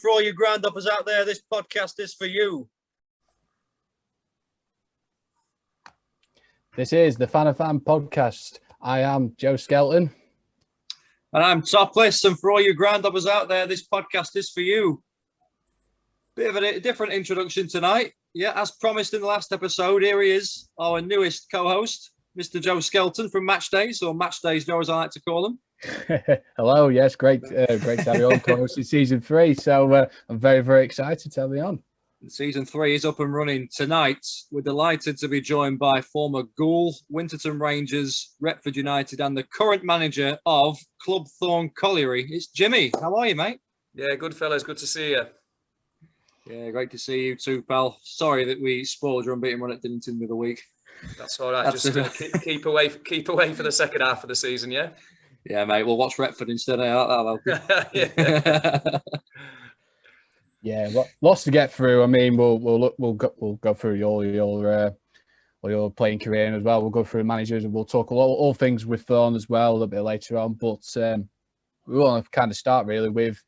For all you Groundhoppers out there, this podcast is for you. This is the FANA Fan Podcast. I am Joe Skelton. And I'm Topliss. And for all you Groundhoppers out there, this podcast is for you. Bit of a different introduction tonight. Yeah, as promised in the last episode, here he is, our newest co-host, Mr. Joe Skelton from Match Days, or Match Days Joe, as I like to call them. Hello, yes, great to have you on, co-hosting season 3. So I'm very, very excited to have you on. Season 3 is up and running tonight. We're delighted to be joined by former Ghoul, Wintertime Rangers, Redford United, and the current manager of Club Thorne Colliery. It's Jimmy. How are you, mate? Yeah, good fellas. Good to see you. Yeah, great to see you too, pal. Sorry that we spoiled your unbeaten run at Dinnington the other week. That's all right. Just keep away for the second half of the season, yeah. Yeah, mate. We'll watch Redford instead. That'll help. Yeah, lots to get through. I mean, we'll go through all your playing career as well. We'll go through managers and we'll talk all things with Thorne as well a little bit later on. But we want to kind of start really with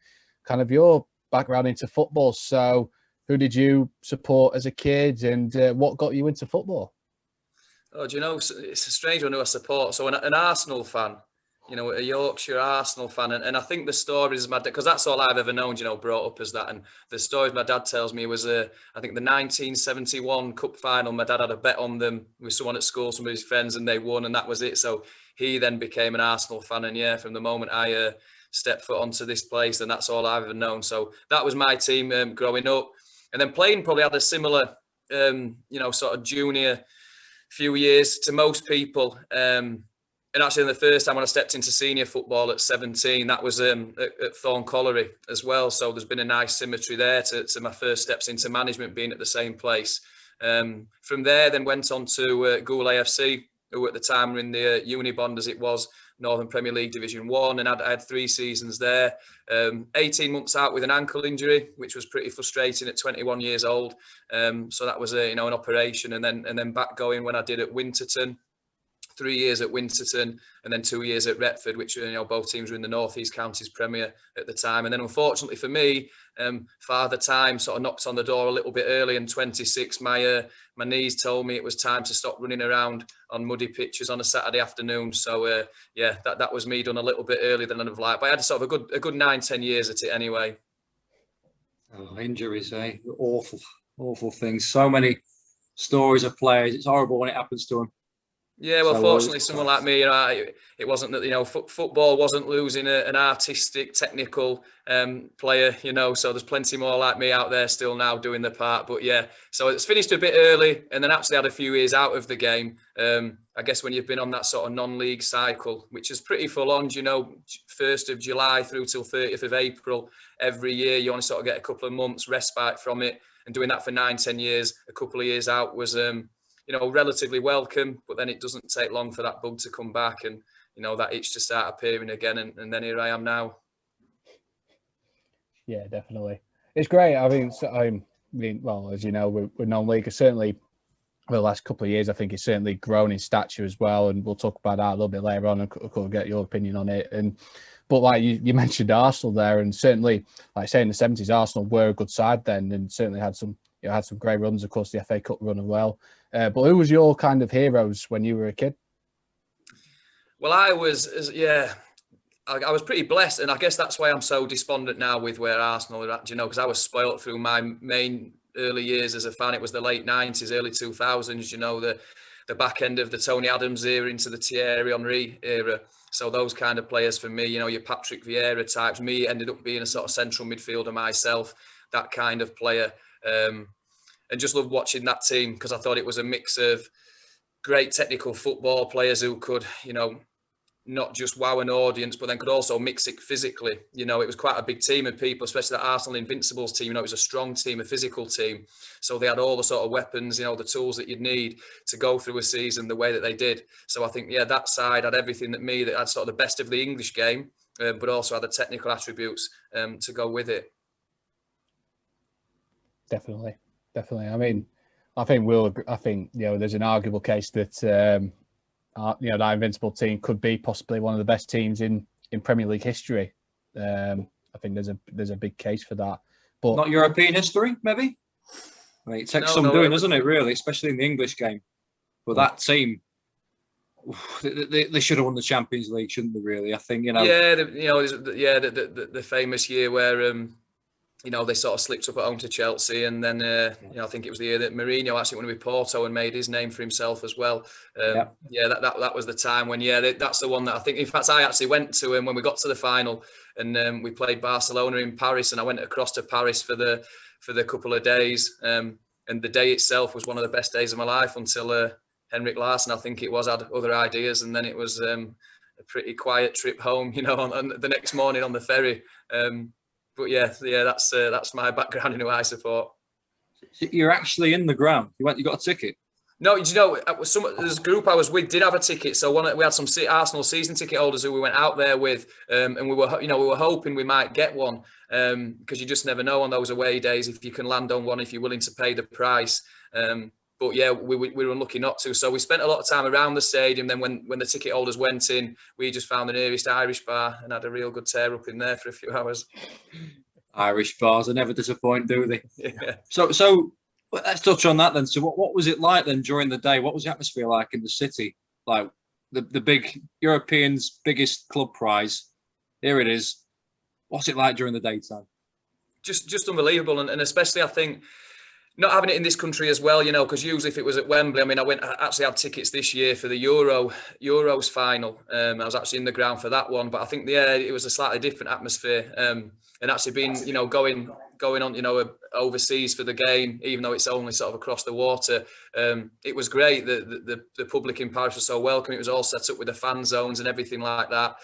kind of your background into football. So, who did you support as a kid, and what got you into football? Oh, do you know, it's a strange one who I support. So an Arsenal fan, you know, a Yorkshire Arsenal fan. And I think the stories my dad, because that's all I've ever known, you know, brought up as that. And the stories my dad tells me was, I think the 1971 Cup final, my dad had a bet on them with someone at school, some of his friends, and they won, and that was it. So he then became an Arsenal fan. And yeah, from the moment I stepped foot onto this place, and that's all I've ever known. So that was my team growing up. And then playing probably had a similar, you know, sort of junior few years to most people. And actually, the first time when I stepped into senior football at 17, that was at Thorne Colliery as well. So there's been a nice symmetry there to my first steps into management being at the same place. From there, then went on to Ghoul AFC, who at the time were in the Unibond, as it was, Northern Premier League Division 1, and I had 3 seasons there. 18 months out with an ankle injury, which was pretty frustrating at 21 years old. So that was an operation, and then back going when I did at Wintertime. 3 years at Wintertime and then 2 years at Redford, which, you know, both teams were in the North East Counties Premier at the time. And then unfortunately for me, Father Time sort of knocked on the door a little bit early. In 26, my knees told me it was time to stop running around on muddy pitches on a Saturday afternoon. So yeah, that was me done a little bit earlier than I'd have liked. But I had sort of a good 9-10 years at it anyway. Oh, injuries, eh? Awful things. So many stories of players. It's horrible when it happens to them. Yeah, well, fortunately, someone like me, you know, it wasn't that, you know, football wasn't losing an artistic, technical player, you know, so there's plenty more like me out there still now doing the part. But yeah, so it's finished a bit early and then actually had a few years out of the game. I guess when you've been on that sort of non-league cycle, which is pretty full on, you know, 1st of July through till 30th of April every year, you only sort of get a couple of months respite from it. And doing that for 9-10 years, a couple of years out was, you know, relatively welcome, but then it doesn't take long for that bug to come back and, you know, that itch to start appearing again. And then here I am now. Yeah, definitely. It's great. I mean, well, as you know, we're non-league. Certainly, for the last couple of years, I think it's certainly grown in stature as well. And we'll talk about that a little bit later on and could get your opinion on it. But like you mentioned Arsenal there, and certainly, like I say, in the 70s, Arsenal were a good side then and certainly had some great runs, of course, the FA Cup run as well. But who was your kind of heroes when you were a kid? Well, I was pretty blessed, and I guess that's why I'm so despondent now with where Arsenal are at, you know, because I was spoilt through my main early years as a fan. It was the late 90s, early 2000s, you know, the back end of the Tony Adams era into the Thierry Henry era. So those kind of players for me, you know, your Patrick Vieira types. Me ended up being a sort of central midfielder myself, that kind of player. And just loved watching that team because I thought it was a mix of great technical football players who could, you know, not just wow an audience, but then could also mix it physically. You know, it was quite a big team of people, especially the Arsenal Invincibles team. You know, it was a strong team, a physical team. So they had all the sort of weapons, you know, the tools that you'd need to go through a season the way that they did. So I think, yeah, that side had everything that had sort of the best of the English game, but also had the technical attributes to go with it. Definitely. I mean, I think you know, there's an arguable case that you know, that Invincible team could be possibly one of the best teams in Premier League history. I think there's a big case for that. But not European history, maybe. I mean, it takes some doing, doesn't it? Really, especially in the English game. But that team, they should have won the Champions League, shouldn't they? Really, I think. Yeah, the famous year where they sort of slipped up at home to Chelsea, and then I think it was the year that Mourinho actually went with Porto and made his name for himself as well. That was the time when that's the one that I think. In fact, I actually went to him when we got to the final, and we played Barcelona in Paris, and I went across to Paris for the couple of days, and the day itself was one of the best days of my life until Henrik Larsson, I think it was, had other ideas, and then it was a pretty quiet trip home, on the next morning on the ferry. But that's my background in who I support. You're actually in the ground. You got a ticket? No, there's a group I was with did have a ticket. So we had some Arsenal season ticket holders who we went out there with, and we were hoping we might get one, because you just never know on those away days if you can land on one, if you're willing to pay the price. But yeah, we were unlucky not to. So we spent a lot of time around the stadium. Then when the ticket holders went in, we just found the nearest Irish bar and had a real good tear up in there for a few hours. Irish bars, they never disappoint, do they? Yeah. So let's touch on that then. So what was it like then during the day? What was the atmosphere like in the city? Like the big Europeans' biggest club prize. Here it is. What's it like during the daytime? Just unbelievable, and especially I think, not having it in this country as well, because usually if it was at Wembley, I mean, I actually had tickets this year for the Euros final. I was actually in the ground for that one, but I think it was a slightly different atmosphere. And actually being, going on, overseas for the game, even though it's only sort of across the water, it was great. The public in Paris was so welcome. It was all set up with the fan zones and everything like that.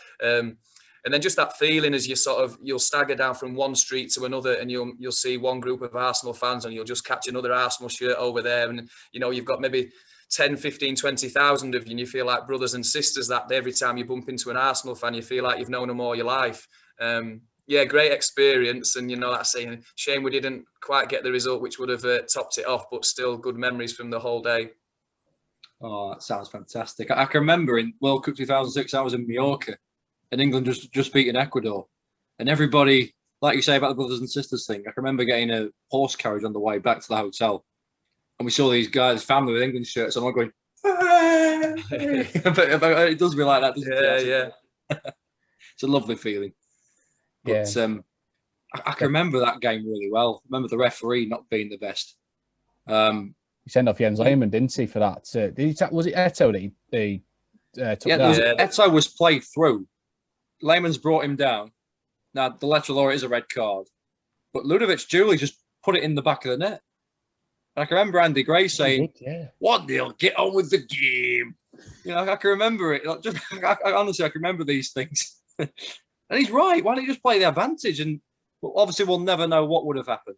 And then just that feeling as you'll stagger down from one street to another, and you'll see one group of Arsenal fans, and you'll just catch another Arsenal shirt over there. And, you've got maybe 10, 15, 20,000 of you, and you feel like brothers and sisters that day. Every time you bump into an Arsenal fan, you feel like you've known them all your life. Great experience. And, that's saying, shame we didn't quite get the result, which would have topped it off, but still good memories from the whole day. Oh, that sounds fantastic. I can remember in World Cup 2006, I was in Mallorca, and England just beaten Ecuador. And everybody, like you say about the brothers and sisters thing, I can remember getting a horse carriage on the way back to the hotel. And we saw these guys, family with England shirts, and I'm going, it does be like that, doesn't it? Yeah. It's a lovely feeling. But I can remember that game really well. I remember the referee not being the best. He sent off Jens Lehmann, didn't he, for that? Was it Eto that he took down? Eto was played through. Lehmann's brought him down. Now, the lateral law is a red card. But Ludovic Julie just put it in the back of the net. And I can remember Andy Gray saying, "What deal? Get on with the game." I can remember it. Honestly, I can remember these things. And he's right. Why don't you just play the advantage? And obviously, we'll never know what would have happened.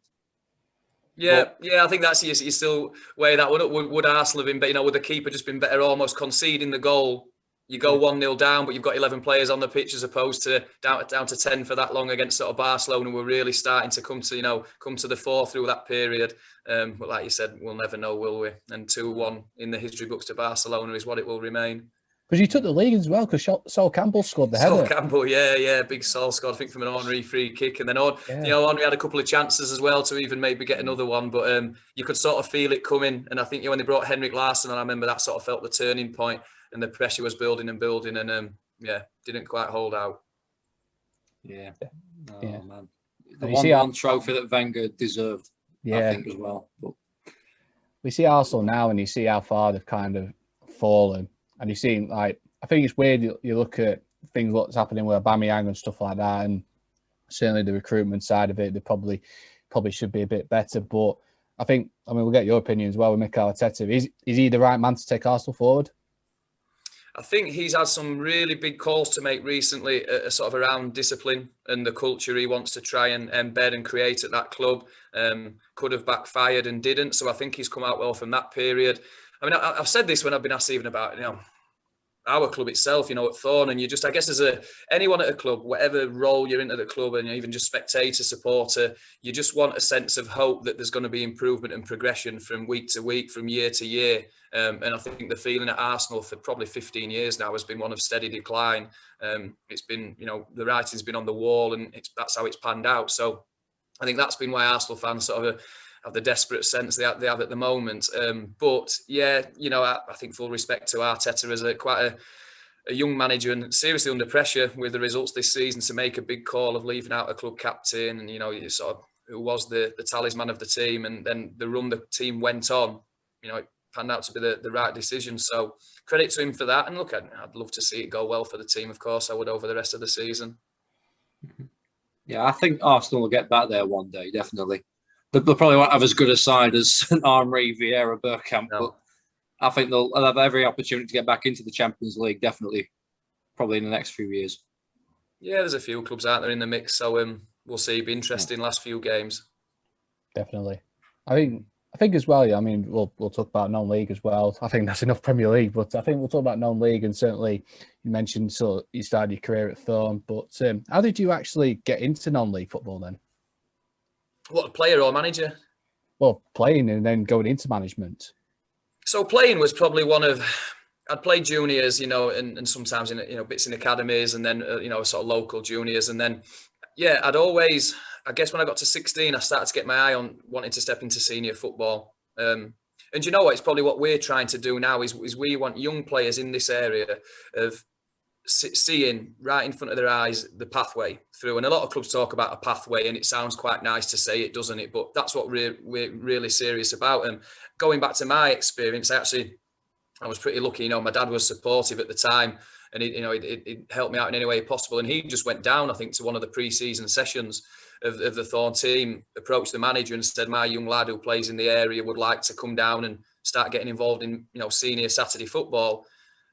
Yeah, I think that's you still weigh that one up. Would Arsenal have been, would the keeper just been better almost conceding the goal? You go 1-0 down, but you've got 11 players on the pitch as opposed to down to 10 for that long against sort of Barcelona. We're really starting to come to the fore through that period. But like you said, we'll never know, will we? And 2-1 in the history books to Barcelona is what it will remain. Because you took the league as well, because Sol Campbell scored the header. Sol Campbell, yeah, big Sol scored, I think, from an Henry free kick. And then Henry had a couple of chances as well to even maybe get another one. But you could sort of feel it coming. And I think when they brought Henrik Larsson, and I remember that sort of felt the turning point, and the pressure was building, and didn't quite hold out. Yeah. Man. The one trophy that Wenger deserved, I think, as well. But we see Arsenal now, and you see how far they've kind of fallen. And you see, I think it's weird. You look at things what's happening with Aubameyang and stuff like that, and certainly the recruitment side of it, they probably should be a bit better. But we'll get your opinion as well with Mikel Arteta. Is he the right man to take Arsenal forward? I think he's had some really big calls to make recently, sort of around discipline and the culture he wants to try and embed and create at that club. Could have backfired and didn't. So I think he's come out well from that period. I mean, I've said this when I've been asked even about, our club itself, at Thorne, and I guess as anyone at a club, whatever role you're in at the club, and even just spectator, supporter, you just want a sense of hope that there's going to be improvement and progression from week to week, from year to year. And I think the feeling at Arsenal for probably 15 years now has been one of steady decline. It's been, the writing's been on the wall, and that's how it's panned out. So I think that's been why Arsenal fans sort of have the desperate sense they have at the moment. But yeah, I think full respect to Arteta as quite a young manager and seriously under pressure with the results this season to make a big call of leaving out a club captain and, sort of who was the talisman of the team. And then the run the team went on, it panned out to be the right decision. So credit to him for that. And look, I'd love to see it go well for the team, of course, I would, over the rest of the season. Yeah, I think Arsenal will get back there one day, definitely. They'll probably won't have as good a side as St. Henri, Vieira, Bergkamp, but I think they'll have every opportunity to get back into the Champions League, definitely, probably in the next few years. Yeah, there's a few clubs out there in the mix, so we'll see. It'll be interesting last few games. Definitely. I think as well, we'll talk about non-league as well. I think that's enough Premier League, but I think we'll talk about non-league, and certainly you mentioned you started your career at Thorne, but how did you actually get into non-league football then? What, player or manager? Well, playing and then going into management. So playing was probably I'd played juniors, and sometimes in, bits in academies, and then, sort of local juniors. And then, yeah, I guess when I got to 16, I started to get my eye on wanting to step into senior football. And you know what? It's probably what we're trying to do now is we want young players in this area of seeing right in front of their eyes the pathway through. And a lot of clubs talk about a pathway, and it sounds quite nice to say it, doesn't it? But that's what we're really serious about. And going back to my experience, I was pretty lucky. My dad was supportive at the time, and it helped me out in any way possible. And he just went down, I think, to one of the pre-season sessions of the Thorne team, approached the manager and said, my young lad who plays in the area would like to come down and start getting involved in, senior Saturday football.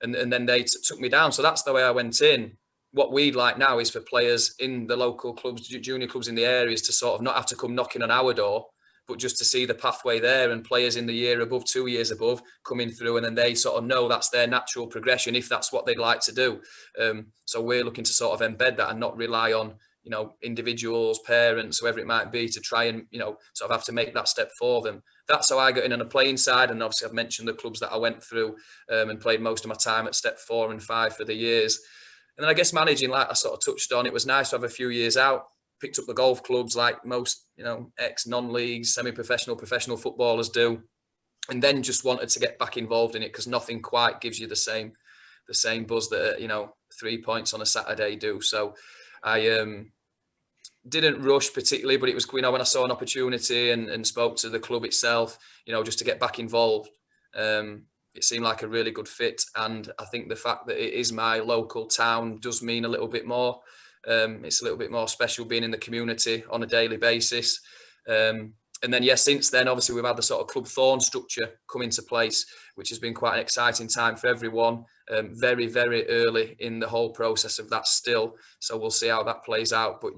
And then they took me down. So that's the way I went in. What we'd like now is for players in the local clubs, junior clubs in the areas, to sort of not have to come knocking on our door, but just to see the pathway there, and players in the year above, 2 years above, coming through, and then they sort of know that's their natural progression if that's what they'd like to do. So we're looking to sort of embed that and not rely on, individuals, parents, whoever it might be, to try and, sort of have to make that step for them. That's how I got in on the playing side. And obviously I've mentioned the clubs that I went through and played most of my time at step 4 and 5 for the years. And then I guess managing, like I sort of touched on, it was nice to have a few years out, picked up the golf clubs like most, ex-non-league, semi-professional, professional footballers do. And then just wanted to get back involved in it, because nothing quite gives you the same buzz that, 3 points on a Saturday do. So I didn't rush particularly, but it was, when I saw an opportunity and spoke to the club itself, just to get back involved, it seemed like a really good fit. And I think the fact that it is my local town does mean a little bit more. It's a little bit more special being in the community on a daily basis. And then, since then, obviously, we've had the sort of Club Thorne structure come into place, which has been quite an exciting time for everyone. Very, very early in the whole process of that still. So we'll see how that plays out. But,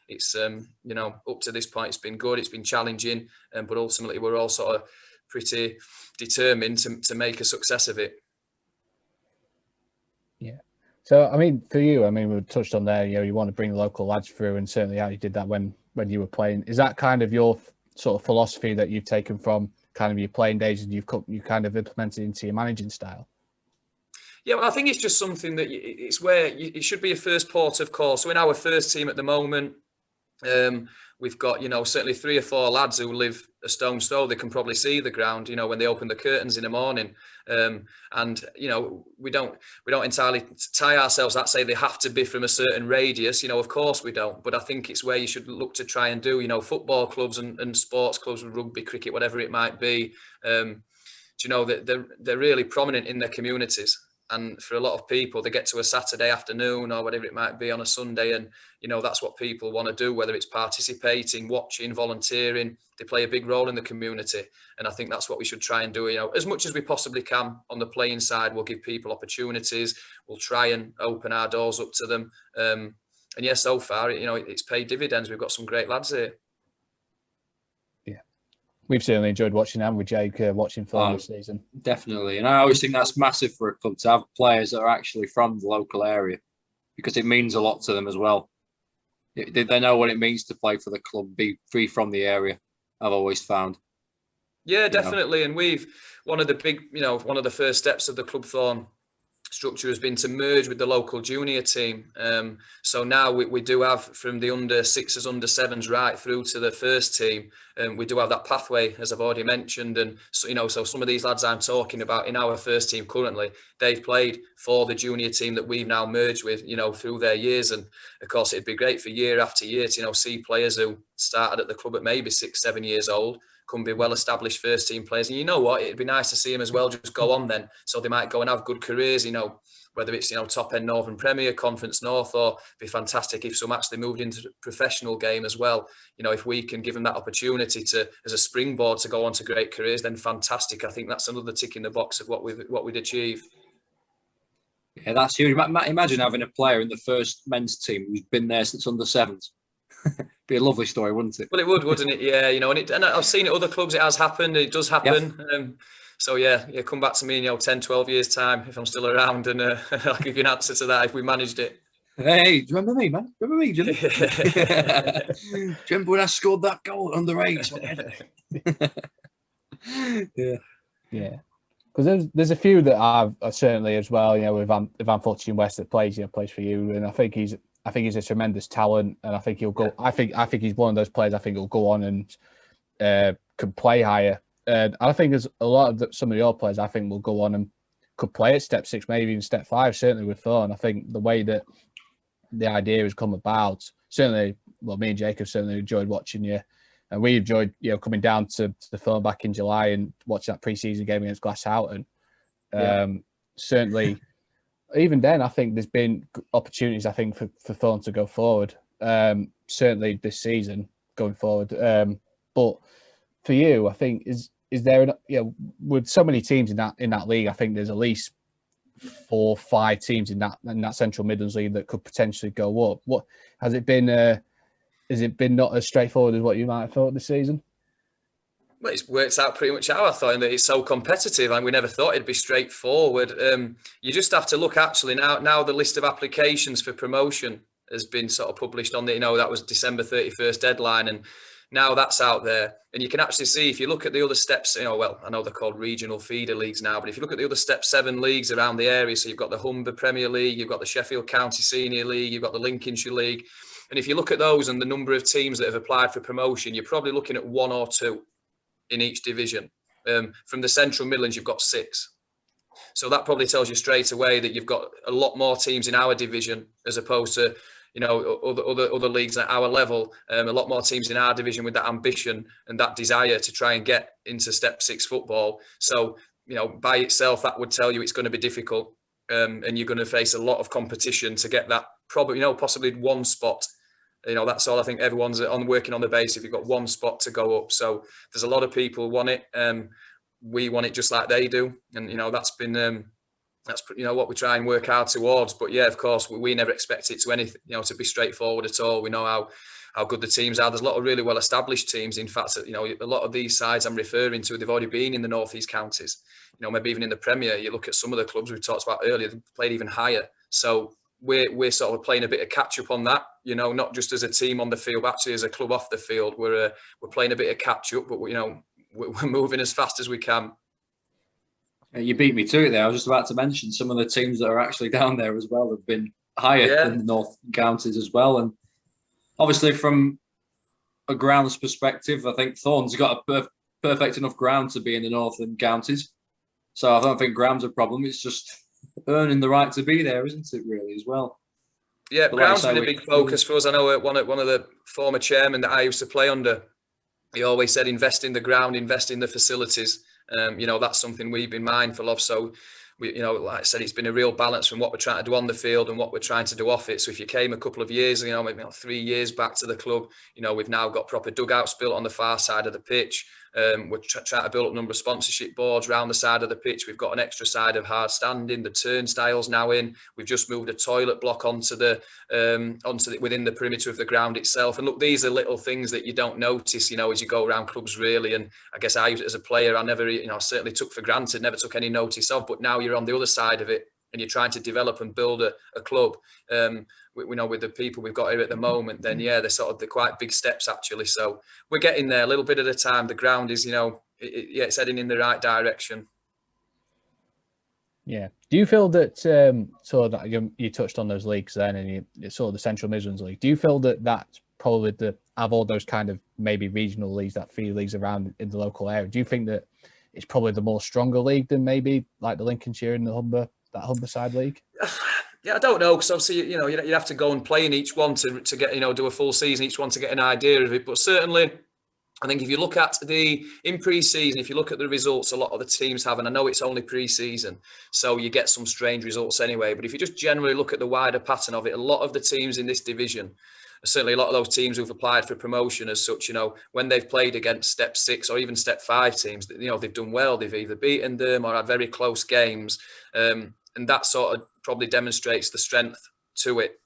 it's, up to this point, it's been good. It's been challenging. But ultimately, we're all sort of pretty determined to make a success of it. Yeah. So, for you, we touched on there, you want to bring the local lads through, and certainly how you did that when you were playing. Is that kind of your sort of philosophy that you've taken from kind of your playing days and you kind of implemented into your managing style? Yeah, well, I think it's just something that it's where it should be a first port of call. So in our first team at the moment, we've got, certainly 3 or 4 lads who live a stone's throw. They can probably see the ground, when they open the curtains in the morning. And, we don't entirely tie ourselves that, say they have to be from a certain radius. Of course we don't. But I think it's where you should look to try and do, football clubs and sports clubs, rugby, cricket, whatever it might be. That they're really prominent in their communities. And for a lot of people, they get to a Saturday afternoon or whatever it might be on a Sunday, and that's what people want to do, whether it's participating, watching, volunteering. They play a big role in the community, and I think that's what we should try and do. As much as we possibly can on the playing side, we'll give people opportunities. We'll try and open our doors up to them. And so far, it's paid dividends. We've got some great lads here. We've certainly enjoyed watching them with Jake, watching Thorne this season. Definitely. And I always think that's massive for a club to have players that are actually from the local area, because it means a lot to them as well. They know what it means to play for the club, be free from the area, I've always found. Yeah, definitely. And one of the first steps of the Club Thorne structure has been to merge with the local junior team. So now we do have, from the under sixes, under sevens, right through to the first team. We do have that pathway, as I've already mentioned. And so, so some of these lads I'm talking about in our first team currently, they've played for the junior team that we've now merged with, through their years. And of course, it'd be great for year after year to, see players who started at the club at maybe 6-7 years old, can be well-established first-team players. And you know what? It'd be nice to see them as well just go on then. So they might go and have good careers, whether it's, top-end Northern Premier, Conference North, or it'd be fantastic if some actually moved into the professional game as well. If we can give them that opportunity to, as a springboard, to go on to great careers, then fantastic. I think that's another tick in the box of what we'd achieve. Yeah, that's huge. Imagine having a player in the first men's team who's been there since under sevens. Be a lovely story, wouldn't it? Well, it would, wouldn't it? Yeah, and I've seen it other clubs. It has happened. It does happen. Yeah. So yeah, come back to me in 10, 12 years time if I'm still around, and I'll give you an answer to that if we managed it. Hey, do you remember me, man? Remember me, Jimmy? Do you remember when I scored that goal under 8? Yeah. Because there's a few that I've certainly as well. With Ivan Fortune West that plays for you, and I think he's a tremendous talent, and I think he'll go. I think he's one of those players. I think he'll go on and can play higher. And I think there's a lot of some of your players. I think will go on and could play at step 6, maybe even step 5. Certainly with Thorne. I think the way that the idea has come about. Certainly, well, me and Jacob certainly enjoyed watching you, and we enjoyed coming down to the Thorne back in July and watching that pre-season game against Glasshoughton. Certainly. Even then, I think there's been opportunities, I think, for Thorne to go forward. Certainly this season going forward. But for you, I think is there with so many teams in that league, I think there's at least 4 or 5 teams in that Central Midlands League that could potentially go up. What has it been? Has it been not as straightforward as what you might have thought this season? Well, it's worked out pretty much how I thought, in that it's so competitive, and we never thought it'd be straightforward. You just have to look actually now the list of applications for promotion has been sort of published on the, that was December 31st deadline, and now that's out there. And you can actually see, if you look at the other steps, well, I know they're called regional feeder leagues now, but if you look at the other step 7 leagues around the area, so you've got the Humber Premier League, you've got the Sheffield County Senior League, you've got the Lincolnshire League. And if you look at those and the number of teams that have applied for promotion, you're probably looking at 1 or 2 in each division. From the Central Midlands, you've got 6. So that probably tells you straight away that you've got a lot more teams in our division as opposed to, other leagues at our level. A lot more teams in our division with that ambition and that desire to try and get into step 6 football. So, by itself, that would tell you it's going to be difficult, and you're going to face a lot of competition to get that probably, possibly 1 spot. That's all. I think everyone's working on the base if you've got 1 spot to go up. So there's a lot of people want it. We want it just like they do. And, that's been, that's what we try and work hard towards. But yeah, of course, we never expect it to anything, to be straightforward at all. We know how good the teams are. There's a lot of really well-established teams. In fact, a lot of these sides I'm referring to, they've already been in the North East counties, maybe even in the Premier. You look at some of the clubs we talked about earlier, they've played even higher. So we're sort of playing a bit of catch up on that, not just as a team on the field, but actually as a club off the field. We're playing a bit of catch up, but we're moving as fast as we can. You beat me to it there. I was just about to mention some of the teams that are actually down there as well have been higher than the North Counties as well. And obviously from a grounds perspective, I think Thorne's got a perfect enough ground to be in the Northern Counties. So I don't think ground's a problem. It's just earning the right to be there, isn't it, really, as well? Yeah, ground's been a big focus for us. I know one of the former chairmen that I used to play under, he always said, invest in the ground, invest in the facilities. That's something we've been mindful of. So, like I said, it's been a real balance from what we're trying to do on the field and what we're trying to do off it. So if you came a couple of years, maybe 3 years back to the club, we've now got proper dugouts built on the far side of the pitch. We're trying to build up a number of sponsorship boards around the side of the pitch. We've got an extra side of hard standing. The turnstiles now in. We've just moved a toilet block onto within the perimeter of the ground itself. And look, these are little things that you don't notice, as you go around clubs, really. And I guess as a player, I never, certainly took for granted, never took any notice of. But now you're on the other side of it, and you're trying to develop and build a club. We know with the people we've got here at the moment, then yeah, they're quite big steps actually. So we're getting there a little bit at a time. The ground is, it's heading in the right direction. Yeah. Do you feel that sort of that you touched on those leagues then, and you sort of the Central Midlands League? Do you feel that that's probably have all those kind of maybe regional leagues, that few leagues around in the local area? Do you think that it's probably the more stronger league than maybe like the Lincolnshire and the Humberside League? Yeah, I don't know, because obviously, you have to go and play in each one to get, do a full season, each one to get an idea of it. But certainly, I think if you look at in pre-season, if you look at the results a lot of the teams have, and I know it's only pre-season, so you get some strange results anyway, but if you just generally look at the wider pattern of it, a lot of the teams in this division, certainly a lot of those teams who've applied for promotion as such, when they've played against step 6 or even step 5 teams, they've done well. They've either beaten them or had very close games. And that sort of probably demonstrates the strength to it.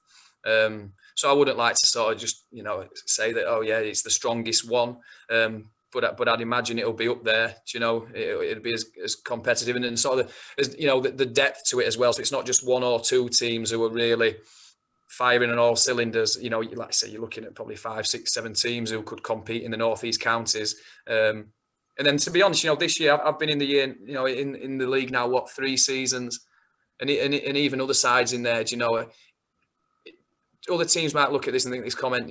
So I wouldn't like to sort of just, say that, oh yeah, it's the strongest one. But I'd imagine it'll be up there. It'll be as competitive and sort of the depth to it as well. So it's not just one or two teams who are really firing on all cylinders. Like I say, you're looking at probably 5, 6, 7 teams who could compete in the northeast counties. And then to be honest, this year I've been in the year, in the league now, 3 seasons. And even other sides in there, other teams might look at this and think this comment,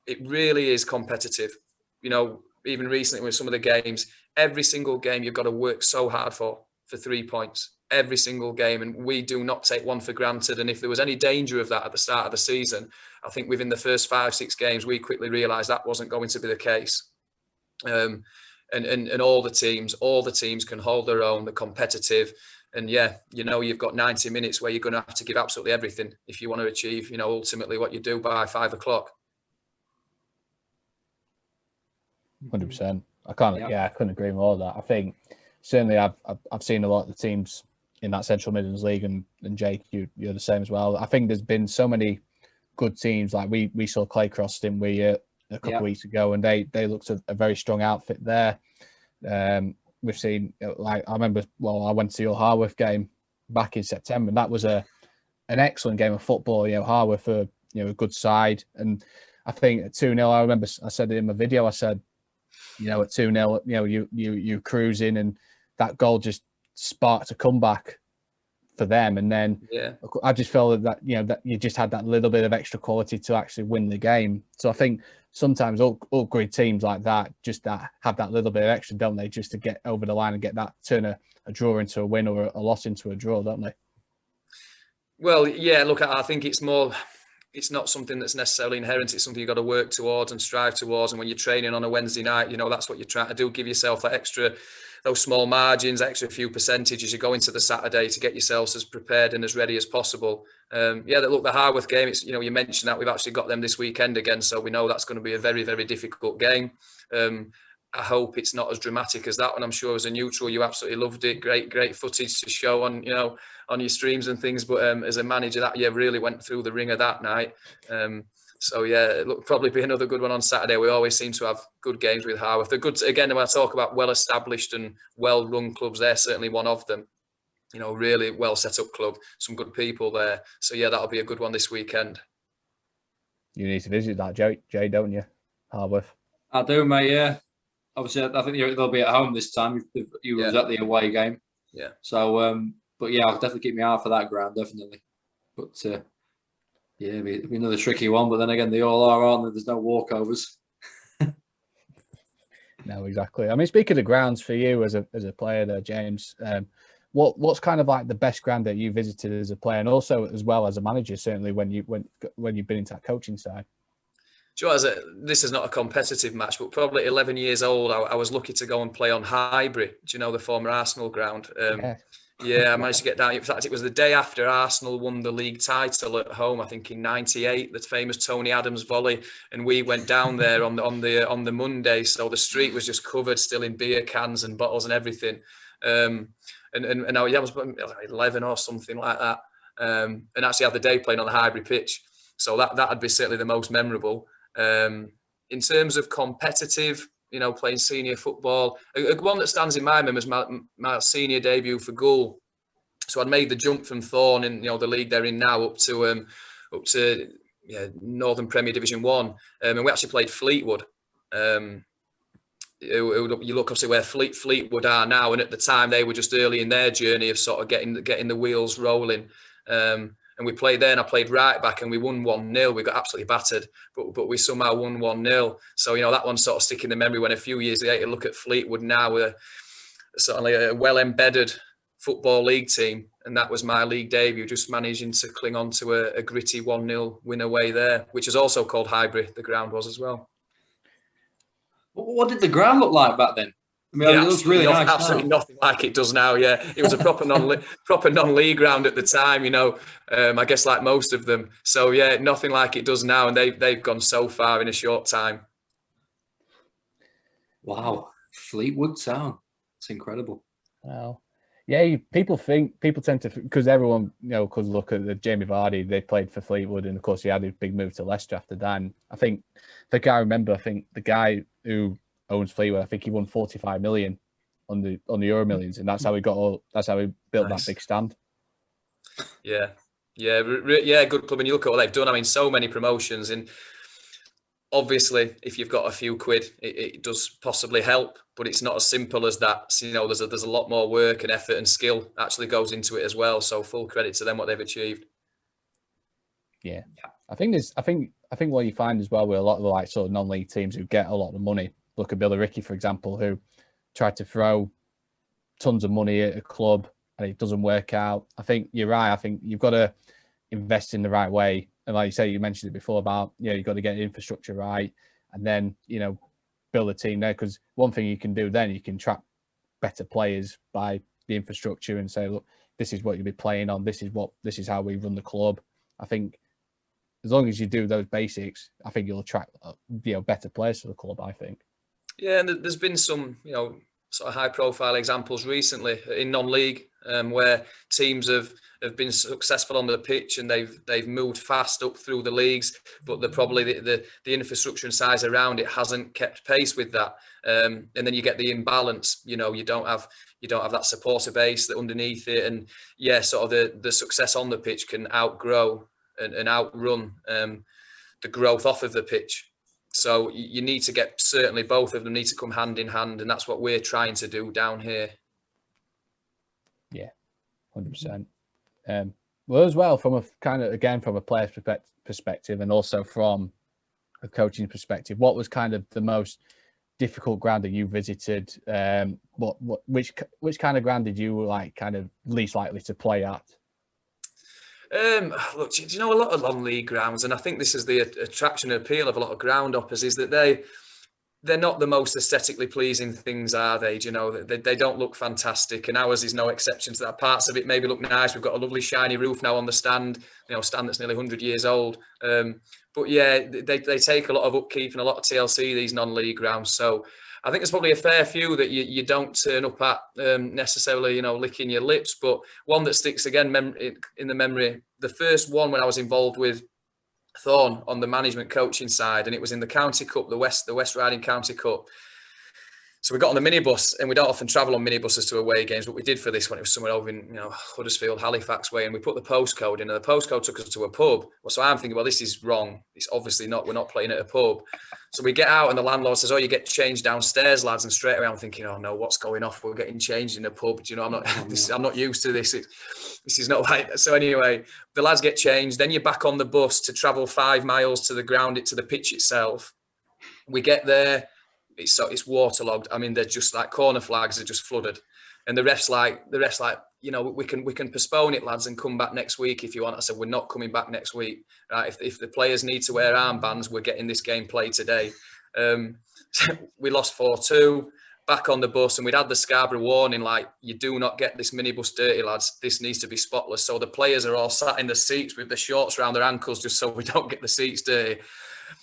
it really is competitive. Even recently with some of the games, every single game you've got to work so hard for 3 points. Every single game, and we do not take one for granted. And if there was any danger of that at the start of the season, I think within the first 5, 6 games, we quickly realised that wasn't going to be the case. And all the teams can hold their own. They're competitive. And yeah, you've got 90 minutes where you're going to have to give absolutely everything if you want to achieve, ultimately what you do by 5 o'clock. 100%. I couldn't agree more with that. I think certainly I've seen a lot of the teams in that Central Midlands League, and Jake, you're the same as well. I think there's been so many good teams. Like we saw Claycross, didn't we, a couple of weeks ago, and they looked a very strong outfit there. We've seen, I remember, I went to your Harworth game back in September, and that was an excellent game of football. Harworth are a good side, and I think at 2-0, I remember I said it in my video. I said, at 2-0, you cruising, and that goal just sparked a comeback for them. And then I just felt that you just had that little bit of extra quality to actually win the game. So I think sometimes upgrade teams like that just have that little bit of extra, don't they, just to get over the line and get that, turn a draw into a win or a loss into a draw, don't they? Well, yeah, look, I think it's not something that's necessarily inherent. It's something you've got to work towards and strive towards. And when you're training on a Wednesday night, that's what you're trying to do. Give yourself that extra, those small margins, extra few percentages. You go into the Saturday to get yourselves as prepared and as ready as possible. The Harworth game, it's, you mentioned that we've actually got them this weekend again. So we know that's going to be a very, very difficult game. I hope it's not as dramatic as that one. I'm sure as a neutral, you absolutely loved it. Great footage to show on, on your streams and things. But as a manager, that really went through the ringer that night. It'll probably be another good one on Saturday. We always seem to have good games with Harworth. They're good. Again, when I talk about well-established and well-run clubs, they're certainly one of them. Really well set up club, some good people there. So yeah, that'll be a good one this weekend. You need to visit that, Jay, don't you? Harworth. I do, mate. Yeah. Obviously, I think they'll be at home this time. You was at the away game. Yeah. So, but yeah, I'll definitely keep my eye for that ground, definitely. But it'll be another tricky one. But then again, they all are, aren't they? There's no walkovers. No, exactly. I mean, speaking of grounds for you as a player there, James, what's kind of like the best ground that you visited as a player, and also as well as a manager, certainly when you've been into that coaching side? Sure, this is not a competitive match, but probably 11 years old, I was lucky to go and play on Highbury. Do you know the former Arsenal ground? Yeah, I managed to get down. In fact, it was the day after Arsenal won the league title at home, I think in '98, the famous Tony Adams volley, and we went down there on the Monday. So the street was just covered still in beer cans and bottles and everything. And I was 11 or something like that. And actually had the day playing on the Highbury pitch. So that'd be certainly the most memorable. In terms of competitive, playing senior football, one that stands in my memory was my senior debut for Goole. So I'd made the jump from Thorne in the league they're in now up to Northern Premier Division 1, and we actually played Fleetwood. you look obviously where Fleetwood are now, and at the time they were just early in their journey of sort of getting the wheels rolling. And we played there, and I played right back, and we won 1-0. We got absolutely battered, but we somehow won 1-0. So, that one's sort of sticking in the memory when a few years later, look at Fleetwood now, with certainly a well-embedded Football League team. And that was my league debut, just managing to cling on to a gritty 1-0 win away there, which is also called Highbury, the ground was as well. What did the ground look like back then? I mean, it looks really nice. Absolutely nothing like it does now. Yeah, it was a proper non-league ground at the time. I guess like most of them. So yeah, nothing like it does now, and they've gone so far in a short time. Wow, Fleetwood Town, it's incredible. Well, yeah, people tend to, because everyone because look at the Jamie Vardy, they played for Fleetwood, and of course he had a big move to Leicester after that. And I think the guy who owns Fleetwood, I think he won 45 million on the Euro Millions, and that's how he built that big stand. Yeah, good club. And you look at what they've done. I mean, so many promotions, and obviously, if you've got a few quid, it does possibly help, but it's not as simple as that. So, there's a lot more work and effort and skill actually goes into it as well. So full credit to them what they've achieved. Yeah. I think what you find as well with a lot of the sort of non-league teams who get a lot of money. Look at Billy Ricky, for example, who tried to throw tons of money at a club and it doesn't work out. I think you're right. I think you've got to invest in the right way. And like you say, you mentioned it before about, you've got to get the infrastructure right and then, build a team there. Because one thing you can do then, you can track better players by the infrastructure and say, look, this is what you'll be playing on. This is how we run the club. I think as long as you do those basics, I think you'll attract, better players to the club, I think. Yeah, and there's been some, sort of high-profile examples recently in non-league where teams have been successful on the pitch and they've moved fast up through the leagues, but the infrastructure and size around it hasn't kept pace with that, and then you get the imbalance. You don't have that supporter base that underneath it, and sort of the success on the pitch can outgrow and outrun the growth off of the pitch. So you need to get, certainly both of them need to come hand in hand, and that's what we're trying to do down here. Yeah, 100%. Well, as well, from a player's perspective and also from a coaching perspective, what was kind of the most difficult ground that you visited? Which kind of ground did you kind of least likely to play at? Look, do a lot of non-league grounds, and I think this is the attraction and appeal of a lot of Groundhoppers, is that they're not the most aesthetically pleasing things, are they? They don't look fantastic, and ours is no exception to that. Parts of it maybe look nice. We've got a lovely shiny roof now on the stand, stand that's nearly 100 years old. But yeah, they take a lot of upkeep and a lot of TLC, these non-league grounds. So I think there's probably a fair few that you don't turn up at necessarily, licking your lips. But one that sticks again in the memory, the first one when I was involved with Thorne on the management coaching side, and it was in the County Cup, the West Riding County Cup. So we got on the minibus, and we don't often travel on minibuses to away games, but we did for this one. It was somewhere over in Huddersfield, Halifax way, and we put the postcode in, and the postcode took us to a pub. So I'm thinking, well, this is wrong. It's obviously not. We're not playing at a pub. So we get out, and the landlord says, "Oh, you get changed downstairs, lads." And straight away I'm thinking, "Oh no, what's going off? We're getting changed in a pub." I'm not used to this. This is not like. So anyway, the lads get changed. Then you're back on the bus to travel 5 miles to the ground, to the pitch itself. We get there. It's waterlogged. I mean, they're just like corner flags are just flooded, and the refs like we can postpone it, lads, and come back next week if you want. I said, we're not coming back next week, right? If the players need to wear armbands, we're getting this game played today. We lost 4-2. Back on the bus, and we'd had the Scarborough warning, like, you do not get this minibus dirty, lads. This needs to be spotless. So the players are all sat in the seats with the shorts around their ankles just so we don't get the seats dirty.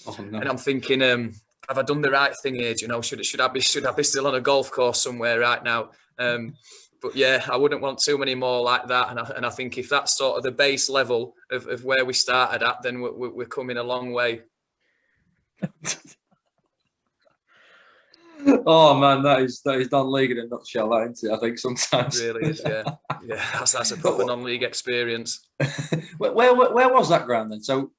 Oh, no. And I'm thinking, have I done the right thing here? Should I be still on a golf course somewhere right now? But yeah, I wouldn't want too many more like that. And I think if that's sort of the base level of where we started at, then we're coming a long way. Oh man, that is non-league in a nutshell, that, isn't it? I think sometimes it really is. Yeah. That's a proper non-league experience. Where was that ground then? So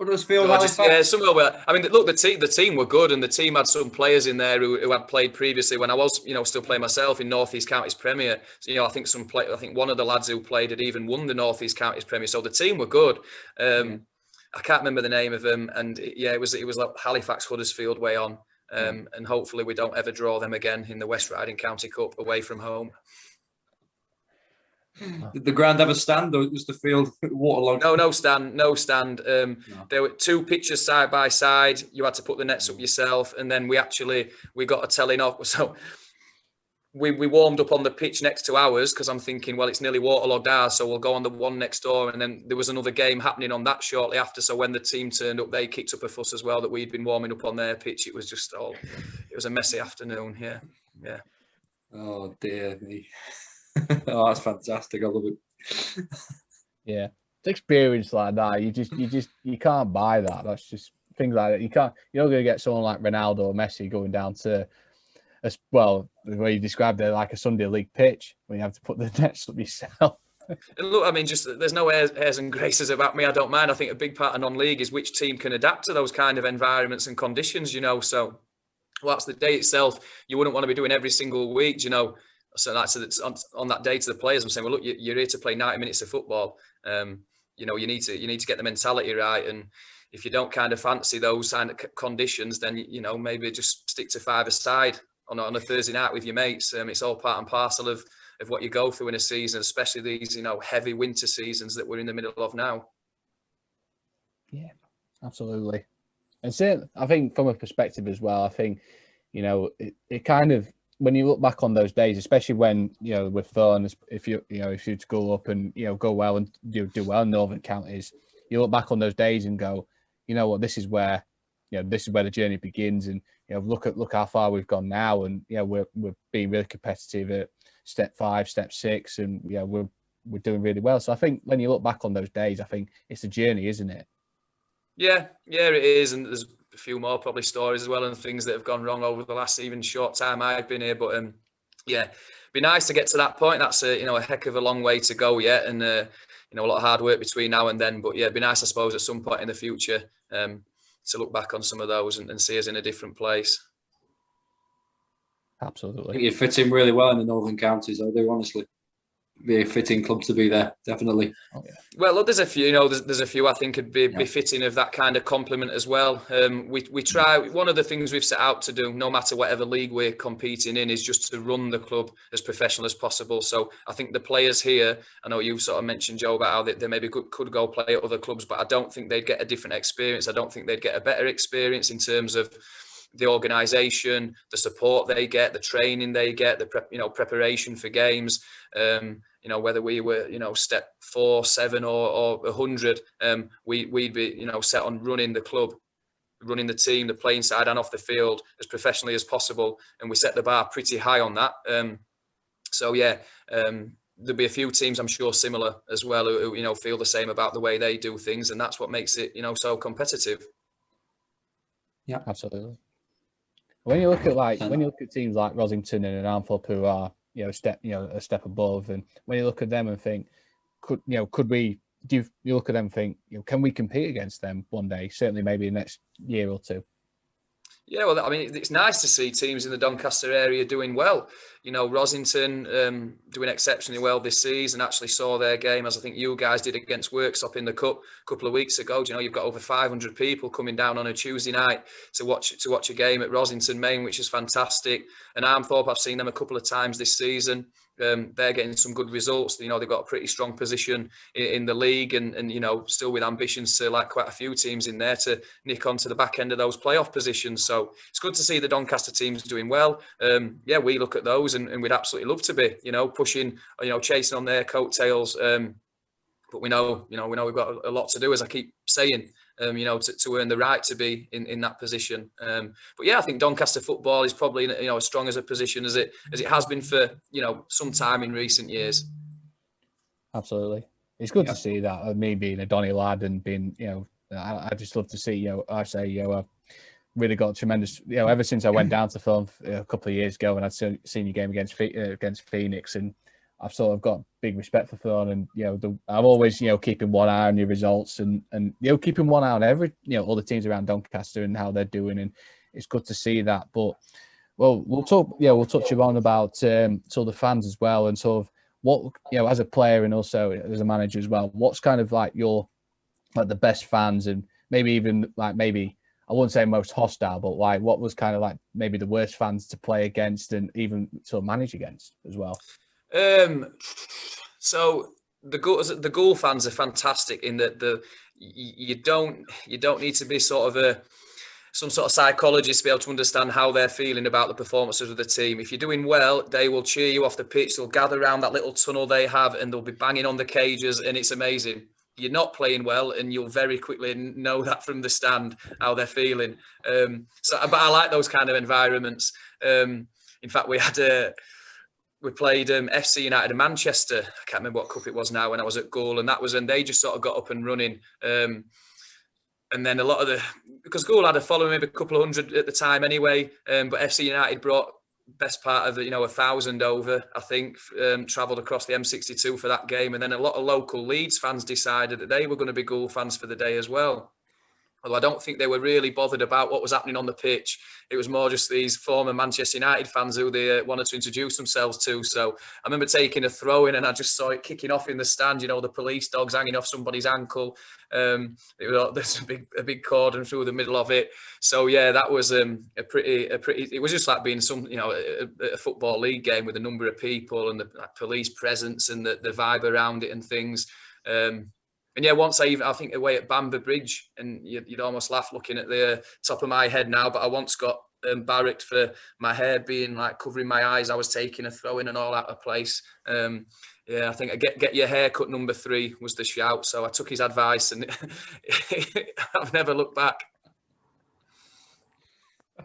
Huddersfield, somewhere where, I mean, look, the team were good, and the team had some players in there who had played previously when I was, still playing myself in North East Counties Premier. So, I think one of the lads who played had even won the North East Counties Premier. So the team were good. I can't remember the name of them, and it was like Halifax Huddersfield way on, and hopefully we don't ever draw them again in the West Riding County Cup away from home. Did the ground have a stand, or was the field waterlogged? No stand. There were two pitches side by side. You had to put the nets up yourself, and then we got a telling off. So we warmed up on the pitch next to ours, because I'm thinking, well, it's nearly waterlogged ours, so we'll go on the one next door. And then there was another game happening on that shortly after. So when the team turned up, they kicked up a fuss as well that we'd been warming up on their pitch. It was just it was a messy afternoon. Yeah. Oh dear me. Oh, that's fantastic. I love it. Yeah, it's experience like that. You can't buy that. That's just things like that. You're not going to get someone like Ronaldo or Messi going down to, the way you described it, like a Sunday league pitch when you have to put the nets up yourself. And look, I mean, just there's no airs and graces about me. I don't mind. I think a big part of non-league is which team can adapt to those kind of environments and conditions. So that's the day itself. You wouldn't want to be doing every single week. So that's on that day to the players. I'm saying, well, look, you're here to play 90 minutes of football. You need to get the mentality right. And if you don't kind of fancy those kind of conditions, then maybe just stick to 5-a-side on a Thursday night with your mates. It's all part and parcel of what you go through in a season, especially these heavy winter seasons that we're in the middle of now. Yeah, absolutely. And so I think from a perspective as well, I think it kind of, when you look back on those days, especially when with Thorne, if you to go up and go well and do well in Northern Counties, you look back on those days and go, this is where the journey begins, and look how far we've gone now, and we're being really competitive at step 5, step 6, and we're doing really well. So I think when you look back on those days, I think it's a journey, isn't it? Yeah, it is, and there's a few more probably stories as well, and things that have gone wrong over the last even short time I've been here. But be nice to get to that point. That's a heck of a long way to go yet, and a lot of hard work between now and then. But it'd be nice, I suppose, at some point in the future to look back on some of those and see us in a different place. Absolutely. I think you fit in really well in the Northern Counties. I do, honestly. Be a fitting club to be there, definitely. Oh, yeah. Well, look, there's a few. There's a few I think could be fitting of that kind of compliment as well. We try. One of the things we've set out to do, no matter whatever league we're competing in, is just to run the club as professional as possible. So I think the players here, I know you've sort of mentioned, Joe, about how they maybe could go play at other clubs, but I don't think they'd get a different experience. I don't think they'd get a better experience in terms of the organisation, the support they get, the training they get, the preparation for games. Whether we were step 4, 7, or 100, we'd be set on running the club, running the team, the playing side and off the field as professionally as possible, and we set the bar pretty high on that. There'll be a few teams I'm sure similar as well who feel the same about the way they do things, and that's what makes it so competitive. Yeah, absolutely. When you look at teams like Rosington and Armthorpe, who are a step above, and when you look at them and think, could we? Do you look at them and think, can we compete against them one day? Certainly, maybe the next year or two. Yeah, well, I mean, it's nice to see teams in the Doncaster area doing well. Rosington doing exceptionally well this season. Actually saw their game, as I think you guys did, against Worksop in the Cup a couple of weeks ago. You've got over 500 people coming down on a Tuesday night to watch a game at Rosington Main, which is fantastic. And Armthorpe, I've seen them a couple of times this season. They're getting some good results. They've got a pretty strong position in the league, and still with ambitions to, like quite a few teams in there, to nick onto the back end of those playoff positions. So it's good to see the Doncaster teams doing well. We look at those and we'd absolutely love to be, pushing, chasing on their coattails. But we know we've got a lot to do, as I keep saying. To earn the right to be in that position. I think Doncaster football is probably as strong as a position as it has been for some time in recent years. Absolutely, it's good to see that. Me being a Donny lad and being I just love to see I've really got tremendous ever since I went down to film a couple of years ago, and I'd seen your game against Phoenix, and I've sort of got big respect for Thorne, and I'm always keeping one eye on your results and keeping one eye on every all the teams around Doncaster and how they're doing, and it's good to see that. But we'll touch on about sort of the fans as well, and sort of what as a player and also as a manager as well. What's kind of like your the best fans, and maybe even maybe I wouldn't say most hostile, but what was kind of maybe the worst fans to play against and even sort of manage against as well? So the Ghoul fans are fantastic in that you don't need to be sort of some sort of psychologist to be able to understand how they're feeling about the performances of the team. If you're doing well, they will cheer you off the pitch. They'll gather around that little tunnel they have and they'll be banging on the cages, and it's amazing. You're not playing well, and you'll very quickly know that from the stand how they're feeling. But I like those kind of environments. In fact, we played FC United in Manchester. I can't remember what cup it was now when I was at goal, and they just sort of got up and running. And then a lot of because Goal had a following, maybe a couple of hundred at the time anyway. But FC United brought best part of 1,000 over, I think, travelled across the M62 for that game. And then a lot of local Leeds fans decided that they were going to be Goal fans for the day as well. Although I don't think they were really bothered about what was happening on the pitch. It was more just these former Manchester United fans who they wanted to introduce themselves to. So I remember taking a throw in and I just saw it kicking off in the stand, the police dogs hanging off somebody's ankle. There's a big cordon through the middle of it. So yeah, that was a pretty, it was just like being a football league game with a number of people and the police presence and the vibe around it and things. And yeah, once I think away at Bamber Bridge, and you'd almost laugh looking at the top of my head now, but I once got barracked for my hair being covering my eyes. I was taking a throw in and all out of place. Yeah, I think get your hair cut number 3 was the shout. So I took his advice and I've never looked back.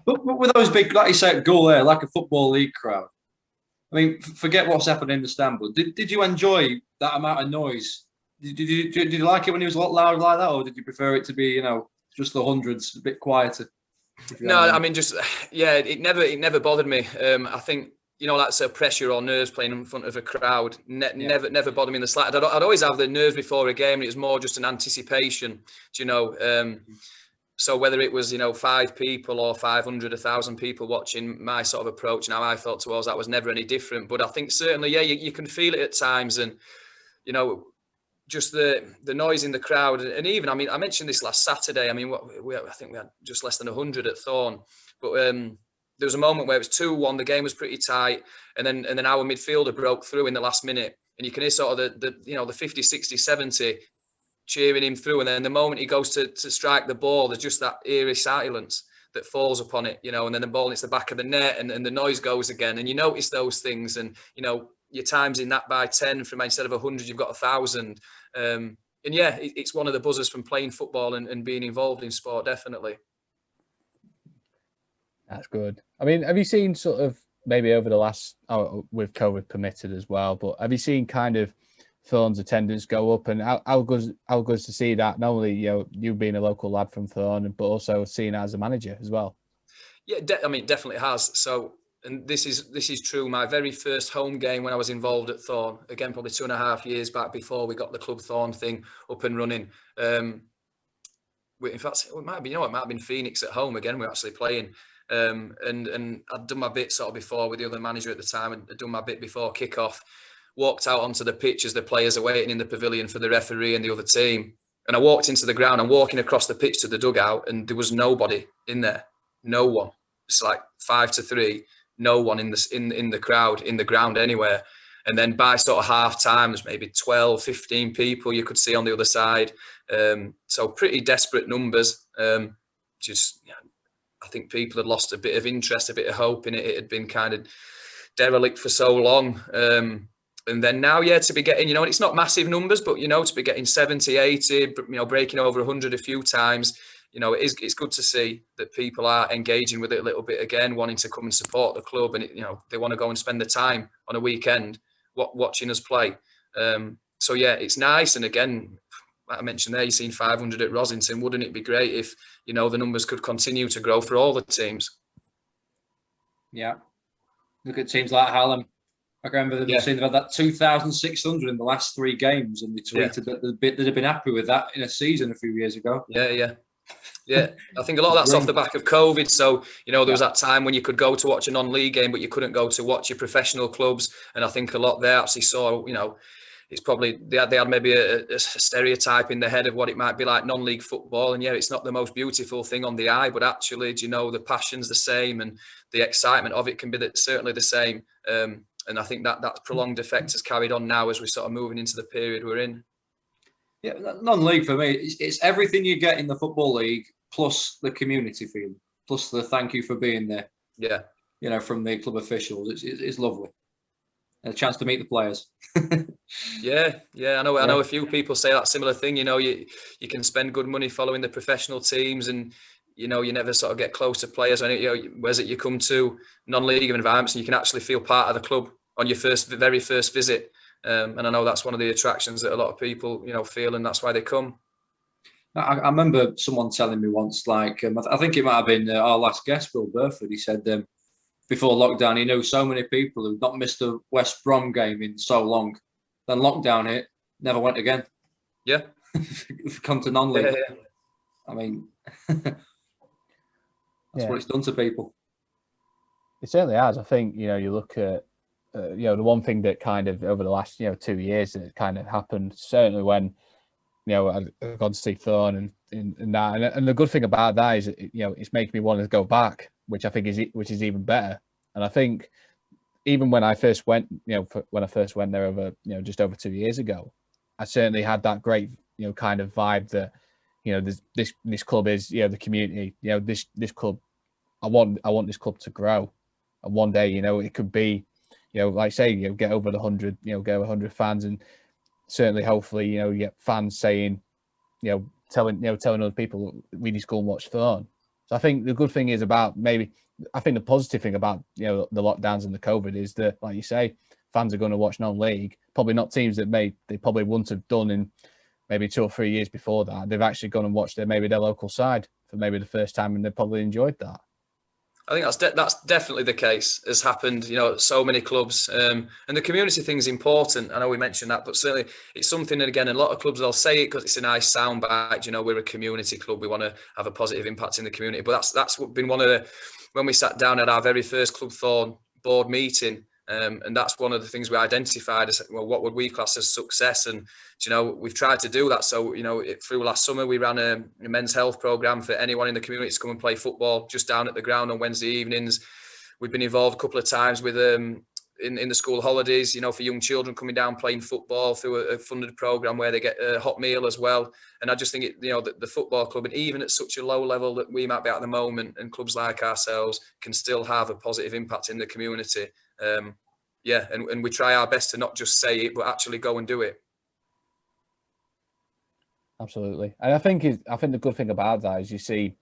But with those big, like you said, Goal there, like a football league crowd. I mean, forget what's happening in the stand, but did you enjoy that amount of noise? Did you like it when it was a lot louder like that, or did you prefer it to be, just the hundreds, a bit quieter? No, I mean, it never bothered me. I think, that's a pressure or nerves playing in front of a crowd. Never bothered me in the slightest. I'd always have the nerves before a game, and it was more just an anticipation, So whether it was, 5 people or 500, 1,000 people watching, my sort of approach and how I felt towards that was never any different. But I think certainly, you can feel it at times, and, just the noise in the crowd. And even, I mean, I mentioned this last Saturday. I mean, I think we had just less than 100 at Thorne. But there was a moment where it was 2-1. The game was pretty tight. And then our midfielder broke through in the last minute. And you can hear sort of the 50, 60, 70 cheering him through. And then the moment he goes to strike the ball, there's just that eerie silence that falls upon it, and then the ball hits the back of the net and the noise goes again. And you notice those things, and, your times in that by 10 from instead of 100, you've got 1,000. And yeah, it's one of the buzzers from playing football and being involved in sport, definitely. That's good. I mean, have you seen sort of maybe over the last, with COVID permitted as well, but have you seen kind of Thorne's attendance go up, and how good to see that, not only, you being a local lad from Thorne, but also seeing it as a manager as well? Yeah, I mean, it definitely has. So, and this is true. My very first home game when I was involved at Thorne, again, probably 2.5 years back before we got the Club Thorne thing up and running. In fact, it might have been Phoenix at home again. We're actually playing. And I'd done my bit sort of before with the other manager at the time, and I'd done my bit before kick-off. Walked out onto the pitch as the players are waiting in the pavilion for the referee and the other team. And I walked into the ground. I'm walking across the pitch to the dugout, and there was nobody in there. No one. It's like 5-3. No one in the crowd, in the ground anywhere. And then by sort of half time, there's maybe 12, 15 people you could see on the other side. So pretty desperate numbers. I think people had lost a bit of interest, a bit of hope in it. It had been kind of derelict for so long. And then now, to be getting, and it's not massive numbers, but, to be getting 70, 80, breaking over 100 a few times, it's good to see that people are engaging with it a little bit again, wanting to come and support the club, and they want to go and spend the time on a weekend watching us play. So yeah, it's nice. And again, like I mentioned there, you've seen 500 at Rosington. Wouldn't it be great if the numbers could continue to grow for all the teams? Yeah, look at teams like Hallam. I remember them saying they've had that 2,600 in the last 3 games, and they tweeted that they'd been happy with that in a season a few years ago. Yeah, I think a lot of that's off the back of COVID. So, there was that time when you could go to watch a non-league game, but you couldn't go to watch your professional clubs. And I think a lot there actually saw, it's probably, they had maybe a stereotype in their head of what it might be like non-league football. And it's not the most beautiful thing on the eye, but actually, the passion's the same and the excitement of it can be certainly the same. And I think that prolonged effect has carried on now as we're sort of moving into the period we're in. Yeah, non-league for me, it's everything you get in the Football League, plus the community feel, plus the thank you for being there. Yeah. From the club officials. It's lovely. A chance to meet the players. Yeah. I know a few people say that similar thing. You can spend good money following the professional teams and, you never sort of get close to players. Whereas you come to non-league environments and you can actually feel part of the club on your very first visit. And I know that's one of the attractions that a lot of people, feel, and that's why they come. I remember someone telling me once, I think it might have been our last guest, Bill Burford. He said before lockdown, he knew so many people who've not missed a West Brom game in so long. Then lockdown hit, never went again. Yeah. Come to non-league. Yeah. I mean, that's what it's done to people. It certainly has. I think, you look at, the one thing that kind of over the last, 2 years that kind of happened, certainly when, I've gone to see Thorne and that. And the good thing about that is, it's making me want to go back, which I think is even better. And I think even when I first went, when I first went there over, just over 2 years ago, I certainly had that great, kind of vibe that, this club is, the community, this club, I want this club to grow. And one day, it could be, like say, get over the 100, get over 100 fans, and certainly, hopefully, you get fans saying, telling other people, we need to go and watch Thorne. So I think the good thing is I think the positive thing about, the lockdowns and the COVID is that, like you say, fans are going to watch non-league, probably not teams that they probably wouldn't have done in maybe 2 or 3 years before that. They've actually gone and watched their local side for maybe the first time, and they probably enjoyed that. I think that's definitely the case. Has happened, so many clubs, and the community thing is important. I know we mentioned that, but certainly it's something. And again, a lot of clubs they'll say it because it's a nice soundbite. We're a community club. We want to have a positive impact in the community. But that's been one of the when we sat down at our very first Club Thorne board meeting. And that's one of the things we identified as, well, what would we class as success? And, we've tried to do that. So, through last summer, we ran a men's health program for anyone in the community to come and play football just down at the ground on Wednesday evenings. We've been involved a couple of times with in the school holidays, for young children coming down playing football through a funded program where they get a hot meal as well. And I just think, the football club, and even at such a low level that we might be at the moment, and clubs like ourselves can still have a positive impact in the community. And we try our best to not just say it, but actually go and do it. Absolutely. And I think the good thing about that is you see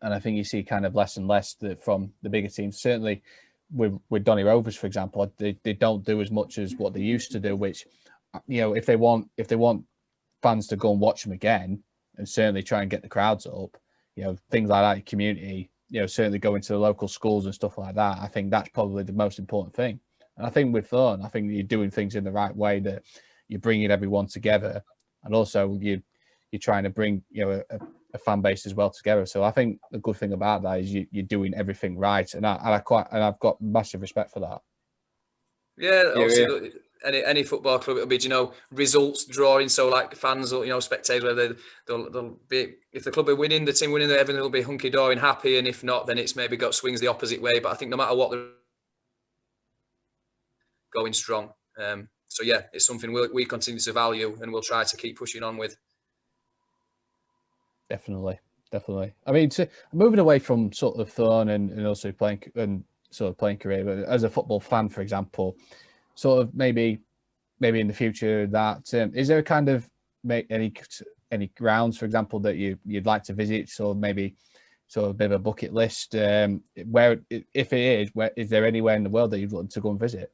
kind of less and less that from the bigger teams, certainly with Donny Rovers, for example, they don't do as much as what they used to do, which, if they want fans to go and watch them again and certainly try and get the crowds up, things like that, community, certainly going to the local schools and stuff like that. I think that's probably the most important thing. And I think with Thorne, I think you're doing things in the right way, that you're bringing everyone together, and also you're trying to bring a fan base as well together. So I think the good thing about that is you're doing everything right, and I've got massive respect for that. Yeah, obviously, any football club, it'll be results drawing. So like fans or spectators, they'll be, if the club are winning, the team winning, everything will be hunky dory and happy, and if not, then it's maybe got swings the opposite way. But I think no matter what, they're going strong. So yeah, it's something we continue to value, and we'll try to keep pushing on with. Definitely. I mean, moving away from sort of Thorne and also playing career, but as a football fan, for example, sort of maybe in the future, that is there a kind of any grounds, for example, that you'd like to visit, or maybe sort of a bit of a bucket list, where, if it is there anywhere in the world that you'd want to go and visit?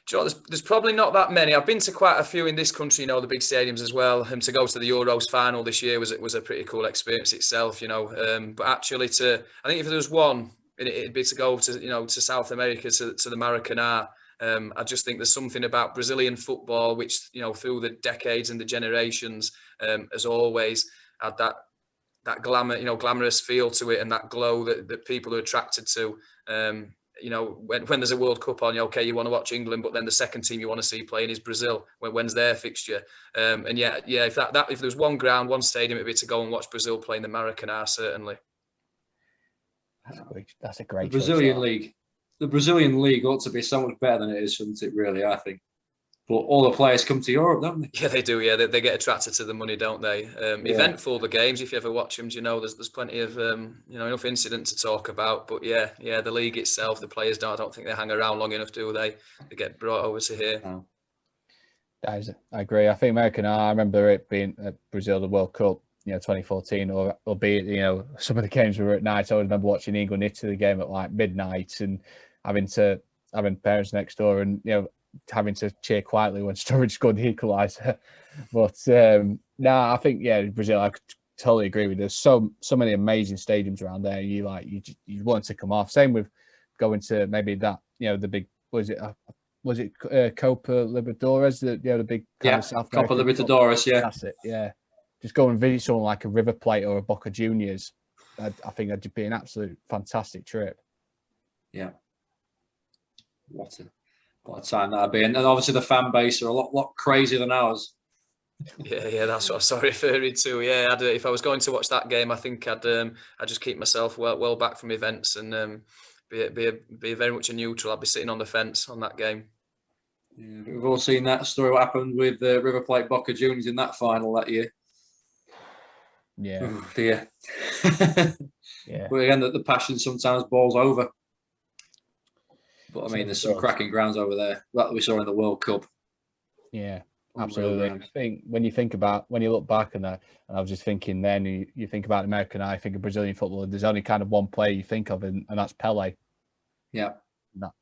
Do you know, there's probably not that many. I've been to quite a few in this country, the big stadiums as well. And to go to the Euros final this year was a pretty cool experience itself, But actually, I think if there was one, it'd be to go to, to South America, to the Maracanã, I just think there's something about Brazilian football, which, you know, through the decades and the generations, has always had that glamour, you know, glamorous feel to it, and that glow that people are attracted to. You know, when there's a World Cup on, okay, you want to watch England, but then the second team you want to see playing is Brazil. When's their fixture? And yeah, if if there's one ground, one stadium, it'd be to go and watch Brazil playing the Maracanã, certainly. That's a great The Brazilian League. The Brazilian League ought to be so much better than it is, shouldn't it, really, I think. But all the players come to Europe, don't they? Yeah, they do. Yeah, they get attracted to the money, don't they? Eventful, the games, if you ever watch them, you know, there's plenty of, you know, enough incident to talk about. But yeah, the league itself, the players I don't think they hang around long enough, do they? They get brought over to here. No. I agree. I think I remember it being at Brazil, the World Cup, you know, 2014, albeit, you know, some of the games were at night. I remember watching England-Italy game at like midnight and having parents next door and, you know, having to cheer quietly when Sturridge scored the equaliser. But I think, Brazil, I totally agree with you. There's so many amazing stadiums around there. You want to come off. Same with going to maybe that, you know, the big, was it Copa Libertadores, the big kind of South Copa American Libertadores, yeah. That's it, yeah. Just go and visit someone like a River Plate or a Boca Juniors. I think that'd be an absolute fantastic trip. Yeah. What a time that'd be. And obviously the fan base are a lot crazier than ours. Yeah, that's what I was referring to. Yeah, if I was going to watch that game, I think I'd just keep myself well back from events and be very much a neutral. I'd be sitting on the fence on that game. Yeah, we've all seen that story. What happened with River Plate Boca Juniors in that final that year? Yeah. Oh, dear. Yeah. But again, the passion sometimes boils over. But I mean, there's some cracking grounds over there that we saw in the World Cup. Yeah, absolutely. I think when you look back on that, and I was just thinking then, you think about American, I think of Brazilian football, there's only kind of one player you think of, and that's Pele. Yeah.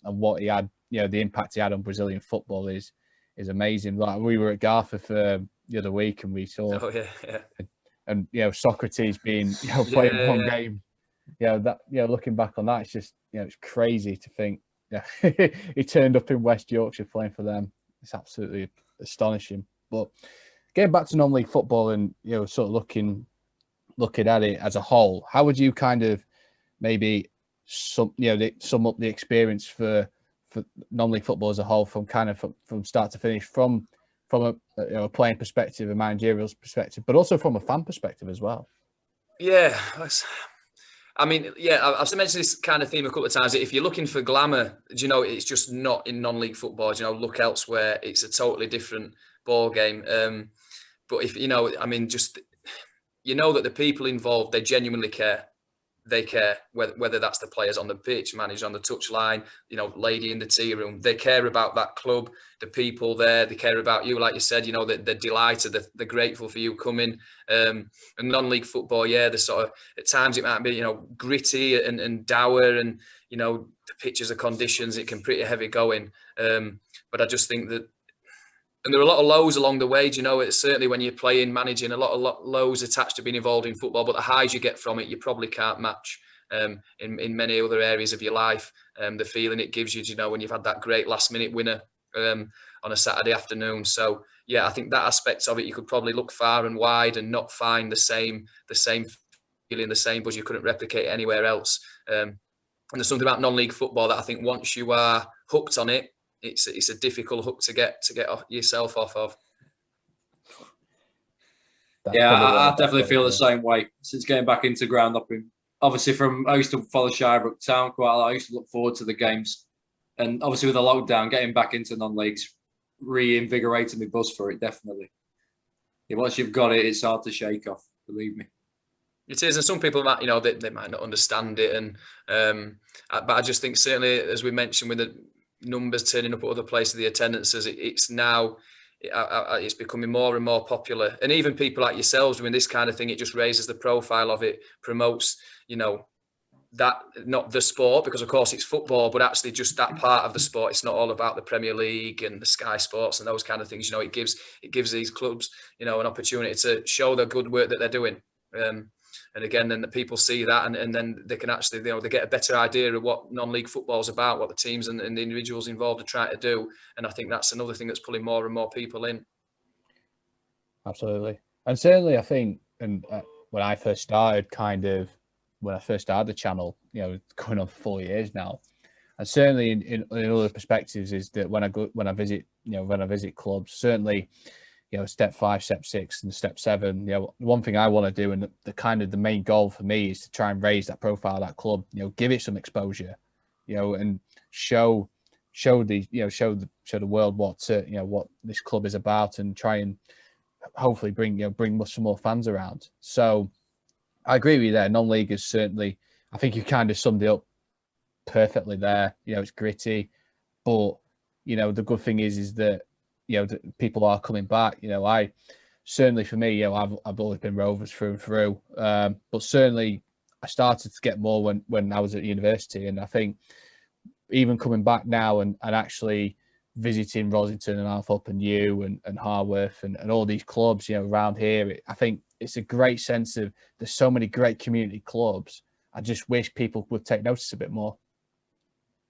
And what he had, you know, the impact he had on Brazilian football is amazing. Like we were at Garforth the other week and we saw, and you know, Socrates being, you know, playing one game. Looking back on that, it's just, you know, it's crazy to think. Yeah, he turned up in West Yorkshire playing for them. It's absolutely astonishing. But getting back to non-league football and, you know, sort of looking at it as a whole, how would you kind of maybe sum up the experience for non-league football as a whole from start to finish, from a playing perspective, a managerial perspective, but also from a fan perspective as well? Yeah, I mean, I've mentioned this kind of theme a couple of times. If you're looking for glamour, you know, it's just not in non-league football. You know, look elsewhere. It's a totally different ball game. But if, you know, I mean, just, you know, that the people involved, they genuinely care. They care whether that's the players on the pitch, manager on the touchline, you know, lady in the tea room. They care about that club, the people there. They care about you, like you said. You know, they're delighted, they're grateful for you coming. And non-league football, the sort of, at times it might be, you know, gritty and dour, and, you know, the pitches are conditions. It can pretty heavy going. But I just think that. And there are a lot of lows along the way. You know, it's certainly when you're playing, managing, a lot of lows attached to being involved in football, but the highs you get from it, you probably can't match in many other areas of your life. The feeling it gives you, you know, when you've had that great last minute winner on a Saturday afternoon. So yeah, I think that aspect of it, you could probably look far and wide and not find the same feeling, the same buzz you couldn't replicate anywhere else. And there's something about non-league football that I think once you are hooked on it, it's a difficult hook to get yourself off of. I definitely feel the same way since getting back into Groundhopping. Obviously, I used to follow Shirebrook Town quite a lot. I used to look forward to the games, and obviously with the lockdown, getting back into non-leagues reinvigorated me buzz for it. Definitely. Yeah, once you've got it, it's hard to shake off. Believe me. It is, and some people might, you know, they might not understand it, and but I just think certainly, as we mentioned, with the numbers turning up at other places, the attendances, it's now it's becoming more and more popular. And even people like yourselves doing this kind of thing, it just raises the profile of it, promotes, you know, that, not the sport, because of course it's football, but actually just that part of the sport. It's not all about the Premier League and the Sky Sports and those kind of things. You know, it gives these clubs, you know, an opportunity to show the good work that they're doing. again, then the people see that, and then they can actually, they get a better idea of what non-league football is about, what the teams and the individuals involved are trying to do. And I think that's another thing that's pulling more and more people in. Absolutely. And certainly I think, and when I first started the channel, going on 4 years now, and certainly in other perspectives is that when I visit clubs, certainly, step 5, step 6 and step 7, one thing I want to do, and the main goal for me is to try and raise that profile of that club, give it some exposure, and show the world what this club is about, and try and hopefully bring some more fans around. So I agree with you there. Non-league is certainly, I think you kind of summed it up perfectly there. It's gritty, but the good thing is that that people are coming back. I certainly, for me, I've always been Rovers through and through, but certainly I started to get more when I was at university, and I think even coming back now and actually visiting Rosington and Althorp and New and Harworth and all these clubs, around here, I think it's a great sense of there's so many great community clubs. I just wish people would take notice a bit more.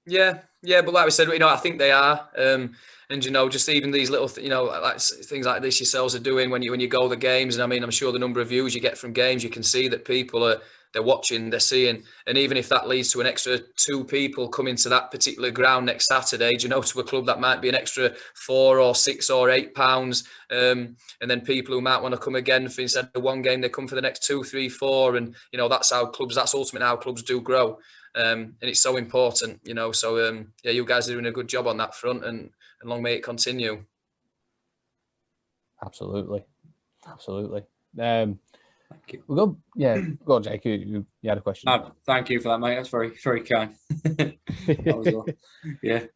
Yeah, but like we said, I think they are, and just even these little, like things like this yourselves are doing when you go to the games, and I mean, I'm sure the number of views you get from games, you can see that people they're watching, they're seeing, and even if that leads to an extra 2 people coming to that particular ground next Saturday, to a club that might be an extra £4 or £6 or £8, and then people who might want to come again for instead of 1 game, they come for the next 2, 3, 4, and that's ultimately how clubs do grow. And it's so important, so you guys are doing a good job on that front, and long may it continue. Absolutely. Thank you. We'll go on, Jake. You had a question. Thank you for that, mate. That's very, very kind. That was all. Yeah.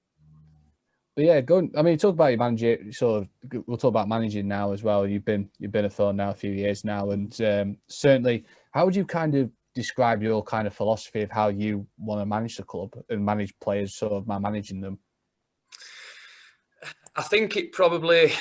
But yeah, talk about your manager. We'll talk about managing now as well. You've been at Thorne now a few years now, and certainly, how would you kind of describe your kind of philosophy of how you want to manage the club and manage players, sort of managing them? I think it probably,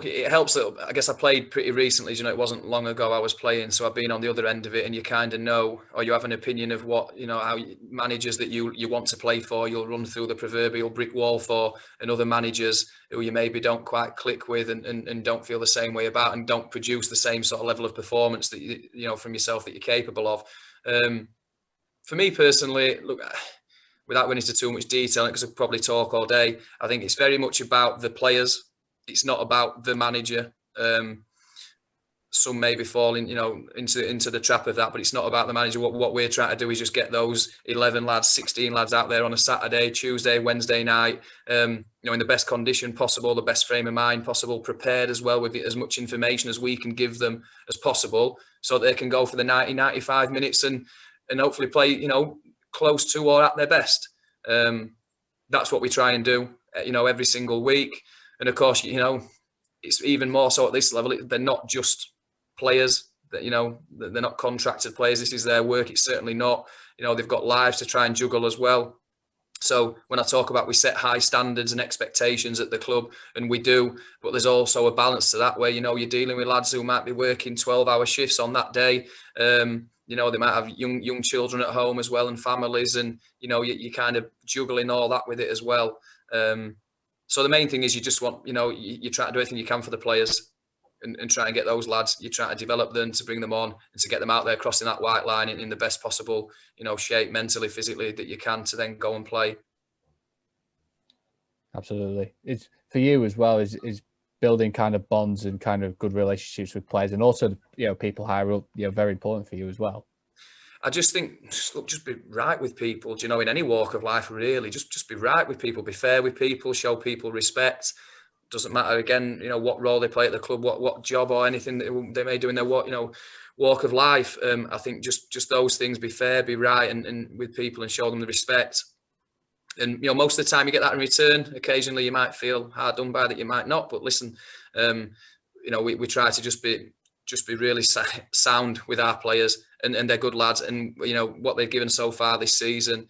it helps that I guess I played pretty recently. It wasn't long ago I was playing, so I've been on the other end of it, and you kind of know, or you have an opinion of what, how managers that you want to play for, you'll run through the proverbial brick wall for, and other managers who you maybe don't quite click with and don't feel the same way about, and don't produce the same sort of level of performance that from yourself that you're capable of. For me personally, without going into too much detail, because I'll probably talk all day, I think it's very much about the players. It's not about the manager. Some may be falling, into the trap of that, but it's not about the manager. What we're trying to do is just get those 11 lads, 16 lads out there on a Saturday, Tuesday, Wednesday night, in the best condition possible, the best frame of mind possible, prepared as well with as much information as we can give them as possible, so that they can go for the 90, 95 minutes and hopefully play, close to or at their best. That's what we try and do, every single week. And of course, it's even more so at this level. They're not just players, that they're not contracted players. This is their work. It's certainly not. They've got lives to try and juggle as well. So when I talk about we set high standards and expectations at the club, and we do, but there's also a balance to that where, you're dealing with lads who might be working 12-hour shifts on that day. They might have young children at home as well, and families, and you kind of juggling all that with it as well. So the main thing is you just want, you try to do everything you can for the players, and try and get those lads. You try to develop them, to bring them on, and to get them out there crossing that white line in the best possible, shape, mentally, physically, that you can, to then go and play. Absolutely. It's for you as well, is building kind of bonds and kind of good relationships with players, and also, people higher up, very important for you as well. I just think, just be right with people, in any walk of life, really. Just be right with people, be fair with people, show people respect. Doesn't matter, again, what role they play at the club, what job or anything that they may do in their walk of life. I think just those things, be fair, be right, and with people, and show them the respect. And most of the time you get that in return. Occasionally you might feel hard done by, that you might not. But listen, we try to just be really sound with our players, and they're good lads. And what they've given so far this season.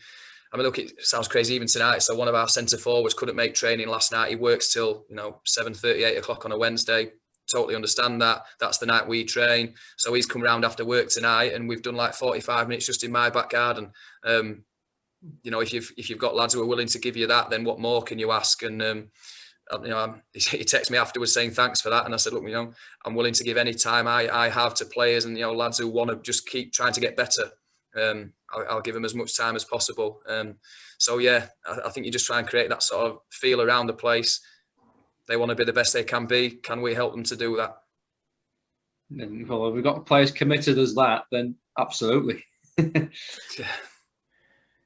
I mean, look, it sounds crazy even tonight. So one of our centre forwards couldn't make training last night. He works till 7:30, 8 o'clock on a Wednesday. totally understand that. That's the night we train. So he's come round after work tonight, and we've done like 45 minutes just in my back garden. You know, if you've got lads who are willing to give you that, then what more can you ask? And you know, he texted me afterwards saying thanks for that, and I said, look, you know, I'm willing to give any time I have to players and, you know, lads who want to just keep trying to get better. I'll give them as much time as possible. So yeah, I think you just try and create that sort of feel around the place. They want to be the best they can be. Can we help them to do that? Well, if we've got players committed as that, then absolutely.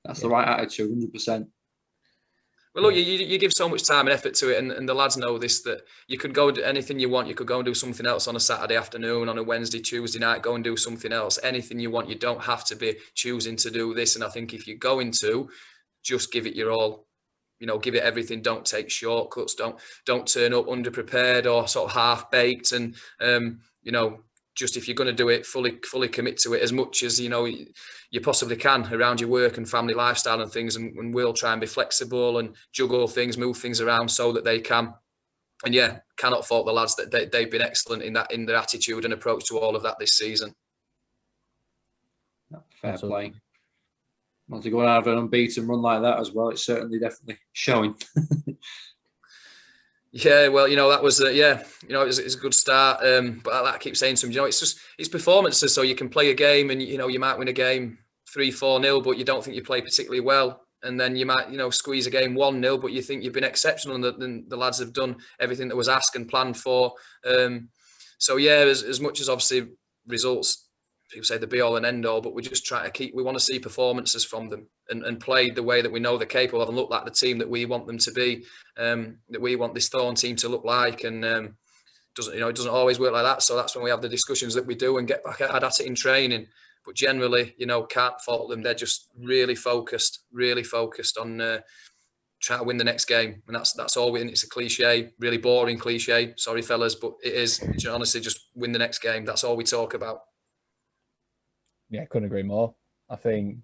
That's the right attitude, 100%. Well, look, you give so much time and effort to it, and the lads know this, that you could go do anything you want. You could go and do something else on a Saturday afternoon, on a Wednesday, Tuesday night, go and do something else. Anything you want. You don't have to be choosing to do this. And I think if you're going to, just give it your all. You know, give it everything. Don't take shortcuts. Don't turn up underprepared or sort of half-baked. And, you know, just if you're going to do it, fully commit to it as much as, you know, you possibly can around your work and family lifestyle and things. And we'll try and be flexible and juggle things, move things around so that they can. And yeah, cannot fault the lads that they've been excellent in their attitude and approach to all of that this season. Fair play. Well, to go out of an unbeaten run like that as well, it's certainly definitely showing. Yeah, well, you know, that was, you know, it's a good start. But like I keep saying to him, you know, it's performances. So you can play a game and, you know, you might win a game 3-4-0, but you don't think you play particularly well. And then you might, you know, squeeze a game 1-0, but you think you've been exceptional and the lads have done everything that was asked and planned for. So yeah, as much as obviously results, people say the be all and end all, but we just try to we want to see performances from them and play the way that we know they're capable of and look like the team that we want them to be, that we want this Thorne team to look like. And it doesn't always work like that. So that's when we have the discussions that we do and get back at it in training. But generally, you know, can't fault them. They're just really focused on trying to win the next game. And that's all. It's a cliche, really boring cliche. Sorry, fellas, but it is. Honestly, just win the next game. That's all we talk about. Yeah, couldn't agree more. I think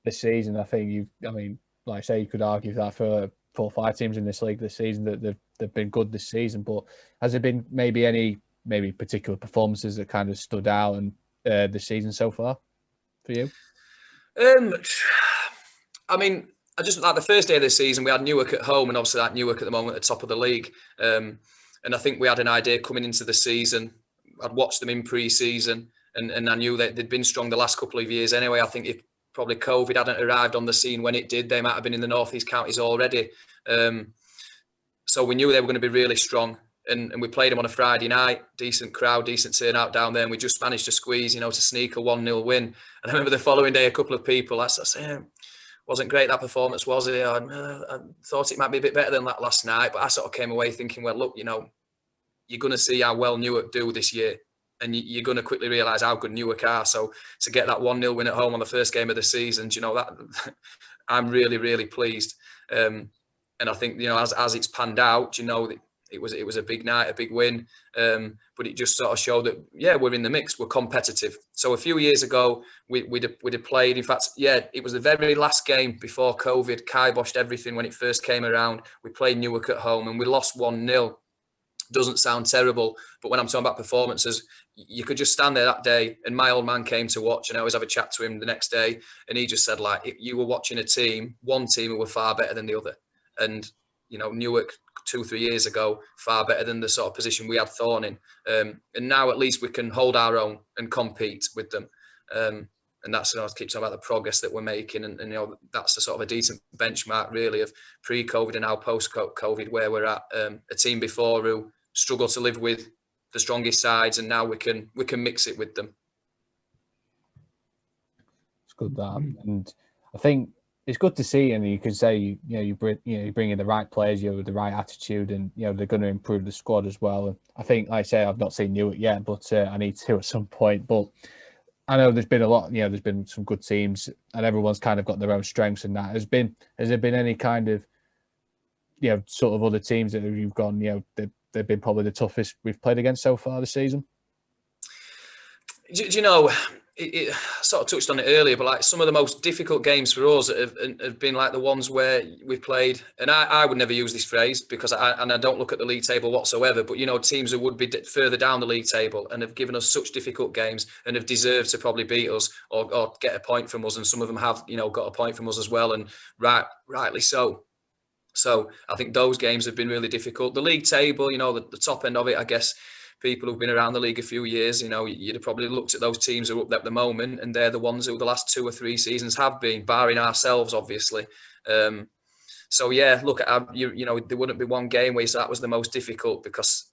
this season, like I say, you could argue that for 4 or 5 teams in this league this season that they've been good this season. But has there been any particular performances that kind of stood out and this season so far for you? I mean, I just like the first day of this season, we had Newark at home, and obviously that Newark at the moment at the top of the league. And I think we had an idea coming into the season. I'd watched them in pre-season. And I knew that they'd been strong the last couple of years anyway. I think if probably COVID hadn't arrived on the scene when it did, they might have been in the North East counties already. So we knew they were going to be really strong. And we played them on a Friday night, decent crowd, decent turnout down there. And we just managed to squeeze, to sneak a 1-0 win. And I remember the following day, a couple of people, I said, wasn't great that performance, was it? I thought it might be a bit better than that last night. But I sort of came away thinking, well, look, you're going to see how well Newark do this year. And you're going to quickly realise how good Newark are. So to get that 1-0 win at home on the first game of the season, that I'm really, really pleased. And I think, as it's panned out, it was a big night, a big win. But it just sort of showed that, yeah, we're in the mix, we're competitive. So a few years ago, we'd have played. In fact, yeah, it was the very last game before COVID kiboshed everything when it first came around. We played Newark at home and we lost 1-0. Doesn't sound terrible, but when I'm talking about performances, you could just stand there that day, and my old man came to watch, and I always have a chat to him the next day, and he just said, like, you were watching one team who were far better than the other. And, Newark 2-3 years ago, far better than the sort of position we had Thorne in. And now at least we can hold our own and compete with them. And that's, I keep talking about the progress that we're making. And that's a sort of a decent benchmark, really, of pre-COVID and now post-COVID, where we're at. A team before who struggle to live with the strongest sides, and now we can mix it with them. It's good that, and I think it's good to see. And you can say you bring in the right players, with the right attitude, and they're going to improve the squad as well. And I think, like I say, I've not seen Newark yet, but I need to at some point. But I know there's been a lot. There's been some good teams, and everyone's kind of got their own strengths. And that has there been any kind of sort of other teams that you've gone they've been probably the toughest we've played against so far this season? Do you know, it sort of touched on it earlier, but like some of the most difficult games for us have been like the ones where we've played, and I would never use this phrase because I don't look at the league table whatsoever, but, you know, teams who would be further down the league table and have given us such difficult games and have deserved to probably beat us or get a point from us, and some of them have, you know, got a point from us as well, and rightly so. So I think those games have been really difficult. The league table, you know, the top end of it, I guess, people who've been around the league a few years, you know, you'd have probably looked at those teams who are up there at the moment, and they're the ones who the last 2 or 3 seasons have been, barring ourselves, obviously. So yeah, look, you know, there wouldn't be one game where you say that was the most difficult, because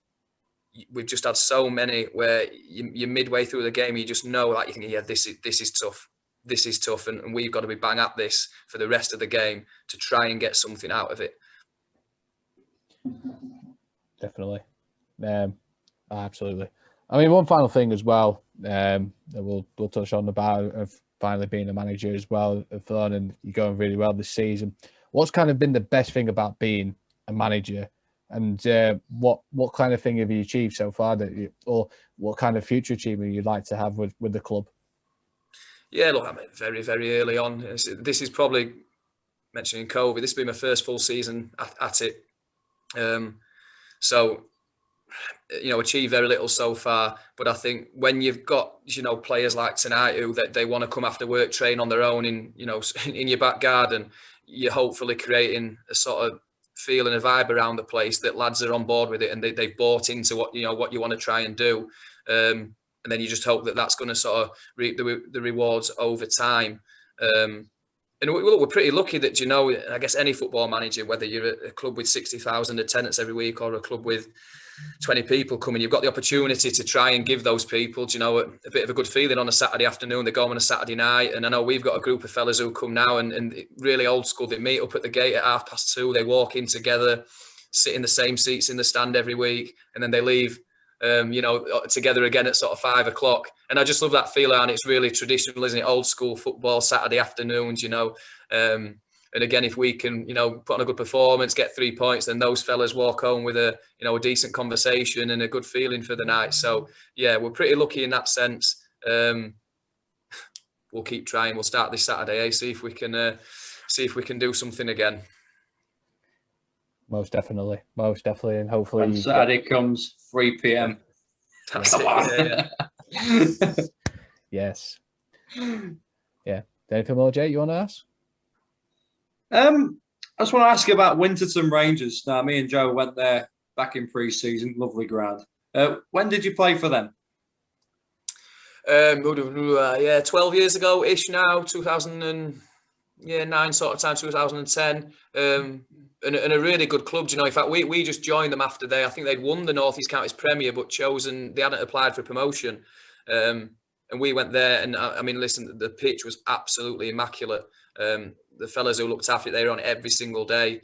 we've just had so many where you're midway through the game, you just know, like, you think, yeah, this is tough. This is tough, and we've got to be bang at this for the rest of the game to try and get something out of it. Definitely. Absolutely. I mean, one final thing as well, that we'll touch on about of finally being a manager as well of Thorne, and you're going really well this season. What's kind of been the best thing about being a manager, and what kind of thing have you achieved so far or what kind of future achievement you'd like to have with the club? Yeah, look, I mean, very, very early on. This is probably, mentioning COVID, this has been my first full season at it. So, you know, achieved very little so far. But I think when you've got, you know, players like tonight who they want to come after work, train on their own in your back garden, you're hopefully creating a sort of feel and a vibe around the place that lads are on board with it, and they've bought into what you want to try and do. And then you just hope that that's going to sort of reap the rewards over time. And we're pretty lucky that, you know, I guess any football manager, whether you're at a club with 60,000 attendance every week or a club with 20 people coming, you've got the opportunity to try and give those people, you know, a bit of a good feeling on a Saturday afternoon. They go on a Saturday night, and I know we've got a group of fellas who come now and really old school. They meet up at the gate at 2:30. They walk in together, sit in the same seats in the stand every week, and then they leave, you know, together again at sort of 5 o'clock. And I just love that feeling, and it's really traditional, isn't it? Old school football, Saturday afternoons, you know. And again, if we can, you know, put on a good performance, get 3 points, then those fellas walk home with a decent conversation and a good feeling for the night. So yeah, we're pretty lucky in that sense. We'll keep trying. We'll start this Saturday, see if we can do something again. Most definitely, and hopefully when Saturday comes 3 p.m. That's it. Yeah. Yes. Yeah. Anything more, Jay, you want to ask? I just want to ask you about Wintertime Rangers. Now, me and Joe went there back in pre-season. Lovely ground. When did you play for them? 12 years ago ish now, 2009 sort of time, 2010. And a really good club, you know. In fact, we just joined them after I think they'd won the North East Counties Premier, but they hadn't applied for promotion. And we went there, and I mean, listen, the pitch was absolutely immaculate. The fellas who looked after it, they were on it every single day.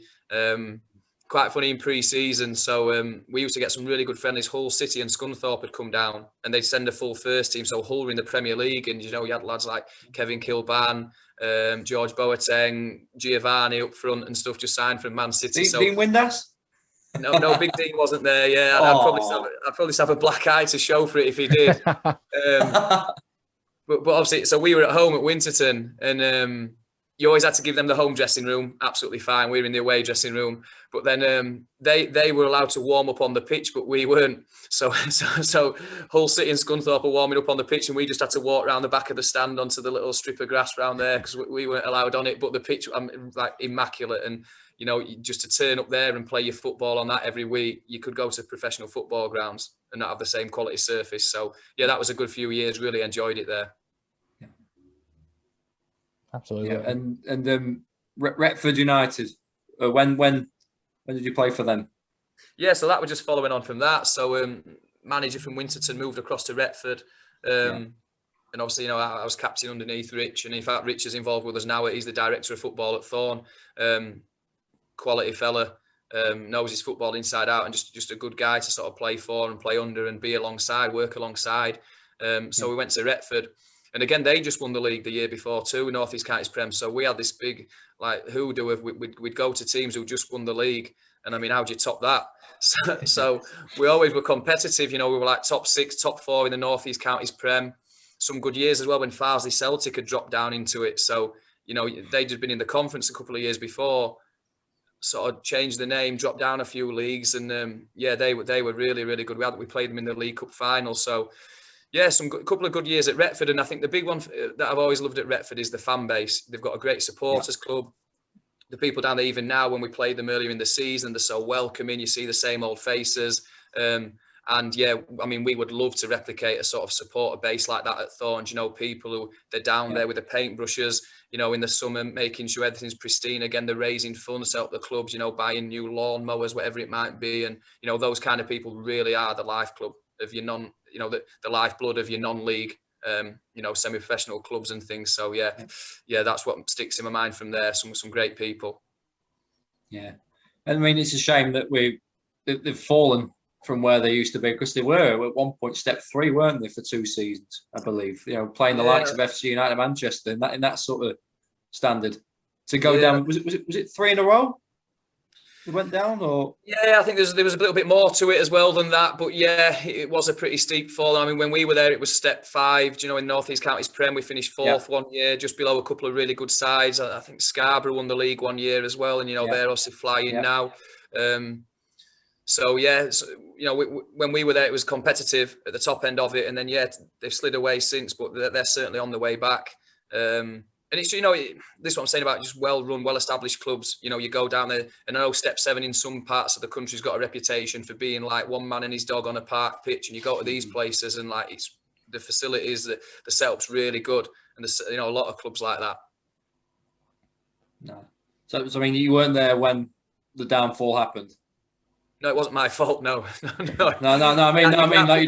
Quite funny in pre-season. So we used to get some really good friendlies. Hull City and Scunthorpe had come down, and they'd send a full first team. So Hull were in the Premier League, and, you know, you had lads like Kevin Kilban, George Boateng, Giovanni up front and stuff, just signed from Man City. Dean Windass? No, Big Dean wasn't there. Yeah, I'd probably have a black eye to show for it if he did. But obviously, so we were at home at Winterton, and you always had to give them the home dressing room. Absolutely fine. We were in the away dressing room, but then they were allowed to warm up on the pitch, but we weren't. So Hull City and Scunthorpe were warming up on the pitch, and we just had to walk around the back of the stand onto the little strip of grass around there because we weren't allowed on it. But the pitch, like, immaculate, and, you know, just to turn up there and play your football on that every week, you could go to professional football grounds and not have the same quality surface. So yeah, that was a good few years. Really enjoyed it there. Absolutely. Yeah, and Redford United. When did you play for them? Yeah, so that was just following on from that. So manager from Winterton moved across to Redford, and obviously, you know, I was captain underneath Rich, and in fact, Rich is involved with us now. He's the director of football at Thorne. Quality fella, knows his football inside out, and just a good guy to sort of play for and play under and be alongside, work alongside. So we went to Redford. And again, they just won the league the year before too, North East Counties Prem. So we had this big, like, hoodoo of we'd go to teams who just won the league. And I mean, how do you top that? So we always were competitive. You know, we were like top 6, top 4 in the North East Counties Prem. some good years as well when Farsley Celtic had dropped down into it. So, they'd just been in the conference a couple of years before, sort of changed the name, dropped down a few leagues, and they were really, really good. We played them in the League Cup final. So, yeah, couple of good years at Redford. And I think the big one that I've always loved at Redford is the fan base. They've got a great supporters club. The people down there, even now, when we played them earlier in the season, they're so welcoming. You see the same old faces. And yeah, I mean, we would love to replicate a sort of supporter base like that at Thorns. People who they're down there with the paintbrushes, in the summer, making sure everything's pristine. Again, they're raising funds to help the clubs, buying new lawn mowers, whatever it might be. And, those kind of people really are the life club of your the lifeblood of your non-league, semi-professional clubs and things. So yeah, that's what sticks in my mind from there. Some great people. Yeah. I mean, it's a shame that they've fallen from where they used to be, because they were at one point step 3, weren't they, for 2 seasons, I believe, playing the likes of FC United Manchester in that sort of standard. To go down, was it 3 in a row they went down? Or I think there was a little bit more to it as well than that, but yeah, it was a pretty steep fall. I mean, when we were there, it was step 5. In North East Counties Prem, we finished 4th one year, just below a couple of really good sides. I think Scarborough won the league one year as well, and they're obviously flying now. So yeah, when we were there, it was competitive at the top end of it, and then they've slid away since, but they're certainly on the way back. And it's this is what I'm saying about just well-run, well-established clubs. You go down there, and I know Step 7 in some parts of the country's got a reputation for being like one man and his dog on a park pitch, and you go to these places and like it's the facilities, the setup's really good, and a lot of clubs like that. No, so I mean, you weren't there when the downfall happened. No, it wasn't my fault. No. No. I mean, you weren't there.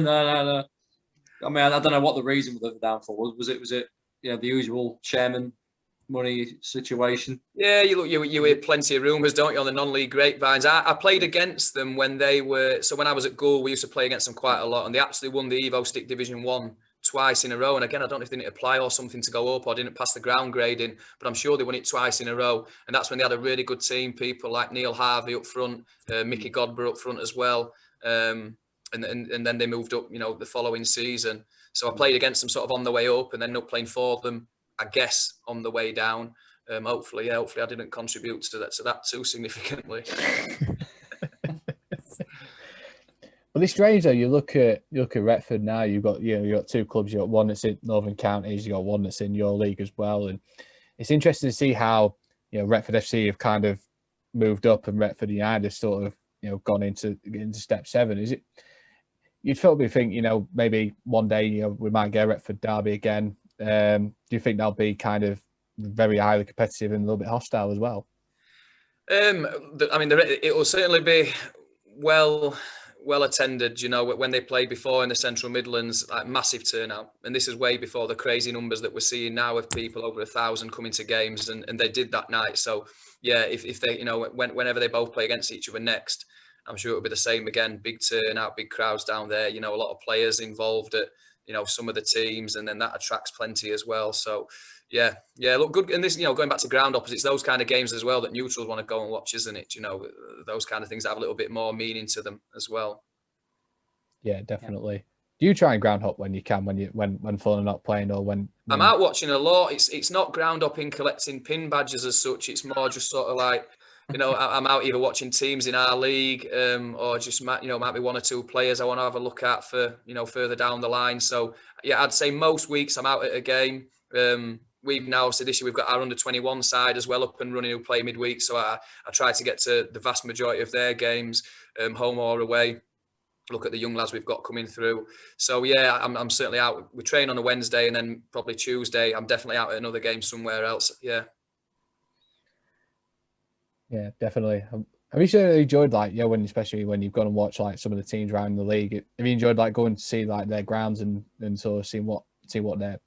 No. I mean, I don't know what the reason for the downfall was. Was it the usual chairman money situation? Yeah, you hear plenty of rumours, don't you, on the non-league grapevines. I played against them when they were. So when I was at Gould, we used to play against them quite a lot, and they actually won the Evo Stick Division 1 twice in a row. And again, I don't know if they didn't apply or something to go up or didn't pass the ground grading, but I'm sure they won it twice in a row. And that's when they had a really good team, people like Neil Harvey up front, Mickey Godber up front as well. And then they moved up, the following season. So I played against them sort of on the way up and then up playing for them, I guess, on the way down. Hopefully I didn't contribute to that too significantly. Well, it's strange though. You look at Redford now. You've got 2 clubs. You have got one that's in Northern Counties. You got one that's in your league as well. And it's interesting to see how Redford FC have kind of moved up, and Redford United have sort of gone into step 7. Is it? You'd probably think maybe one day we might get a Redford derby again. Do you think that'll be kind of very highly competitive and a little bit hostile as well? I mean, it will certainly be well attended, when they played before in the Central Midlands, like massive turnout. And this is way before the crazy numbers that we're seeing now of people over 1,000 coming to games, and they did that night. So yeah, if they, whenever they both play against each other next, I'm sure it'll be the same again. Big turnout, big crowds down there, a lot of players involved at, some of the teams, and then that attracts plenty as well. So yeah, look good. And this, going back to Groundhoppers, it's those kind of games as well that neutrals want to go and watch, isn't it? Those kind of things that have a little bit more meaning to them as well. Yeah, definitely. Yeah. Do you try and ground hop when you can, when fun are not playing, or when I'm out watching a lot? It's not ground hopping, collecting pin badges as such. It's more just sort of like, I'm out either watching teams in our league, or just might be 1 or 2 players I want to have a look at for further down the line. So yeah, I'd say most weeks I'm out at a game. We've now, so this year we've got our under-21 side as well up and running, who play midweek. So I try to get to the vast majority of their games, home or away. Look at the young lads we've got coming through. So yeah, I'm certainly out. We train on a Wednesday, and then probably Tuesday I'm definitely out at another game somewhere else. Yeah. Yeah, definitely. Have you certainly enjoyed especially when you've gone and watched like some of the teams around the league? Have you enjoyed like going to see like their grounds and sort of seeing what their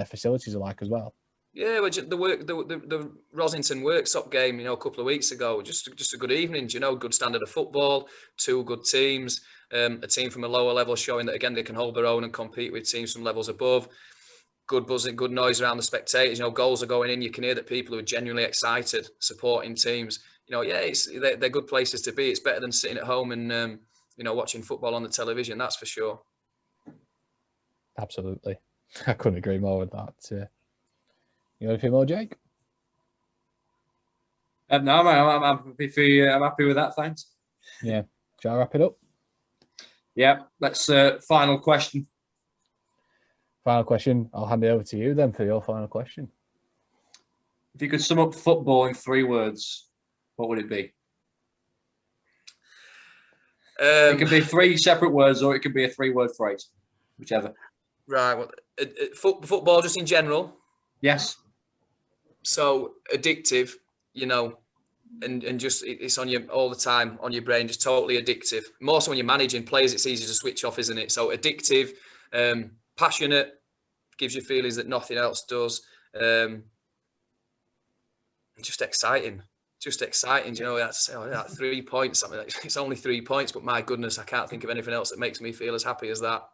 facilities are like as well? Yeah, well, the Rosington Worksop game, a couple of weeks ago, just a good evening. Good standard of football, 2 good teams, a team from a lower level showing that again they can hold their own and compete with teams from levels above. Good buzzing, good noise around the spectators. Goals are going in. You can hear that people who are genuinely excited, supporting teams. They're good places to be. It's better than sitting at home and watching football on the television. That's for sure. Absolutely. I couldn't agree more with that. You got anything more, Jake? No, I'm happy with that. Thanks. Yeah. Shall I wrap it up? Yeah. Let's final question. Final question. I'll hand it over to you then for your final question. If you could sum up football in 3 words, what would it be? It could be 3 separate words, or it could be a 3-word phrase, whichever. Right. Well, football just in general. Yes. So addictive, and just it's on you all the time, on your brain, just totally addictive. More so when you're managing players, it's easy to switch off, isn't it? So addictive, passionate, gives you feelings that nothing else does. Just exciting. That's 3 points. I mean, it's only 3 points, but my goodness, I can't think of anything else that makes me feel as happy as that.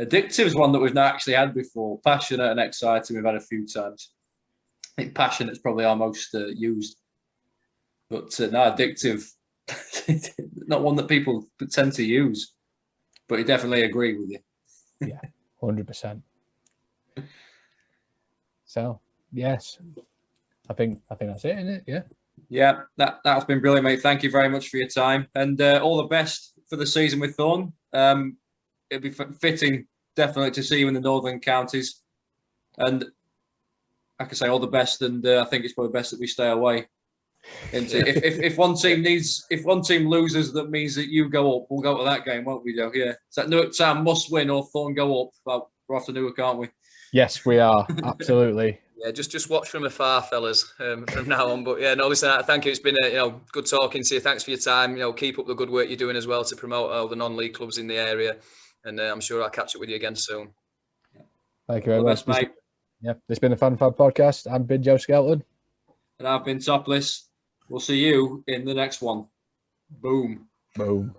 Addictive is one that we've not actually had before. Passionate and exciting, we've had a few times. I think passionate is probably our most used. But no, addictive, not one that people tend to use. But I definitely agree with you. Yeah, 100%. So, yes, I think that's it, isn't it? Yeah. Yeah, that's been brilliant, mate. Thank you very much for your time, and all the best for the season with Thorne. It'd be fitting, definitely, to see you in the northern counties, and like I say, all the best. And I think it's probably best that we stay away. If one team loses, that means that you go up. We'll go to that game, won't we, Joe? Yeah. Is that Newark Town must win or Thorne go up? Well, we're off to Newark, aren't we? Yes, we are. Absolutely. Yeah, just watch from afar, fellas, from now on. But yeah, no, listen, thank you. It's been good talking to you. Thanks for your time. Keep up the good work you're doing as well to promote all the non-league clubs in the area. And I'm sure I'll catch up with you again soon. Thank you very much, mate. Yeah, this has been the FANA Fan Podcast. I've been Joe Skelton. And I've been Topliss. We'll see you in the next one. Boom. Boom.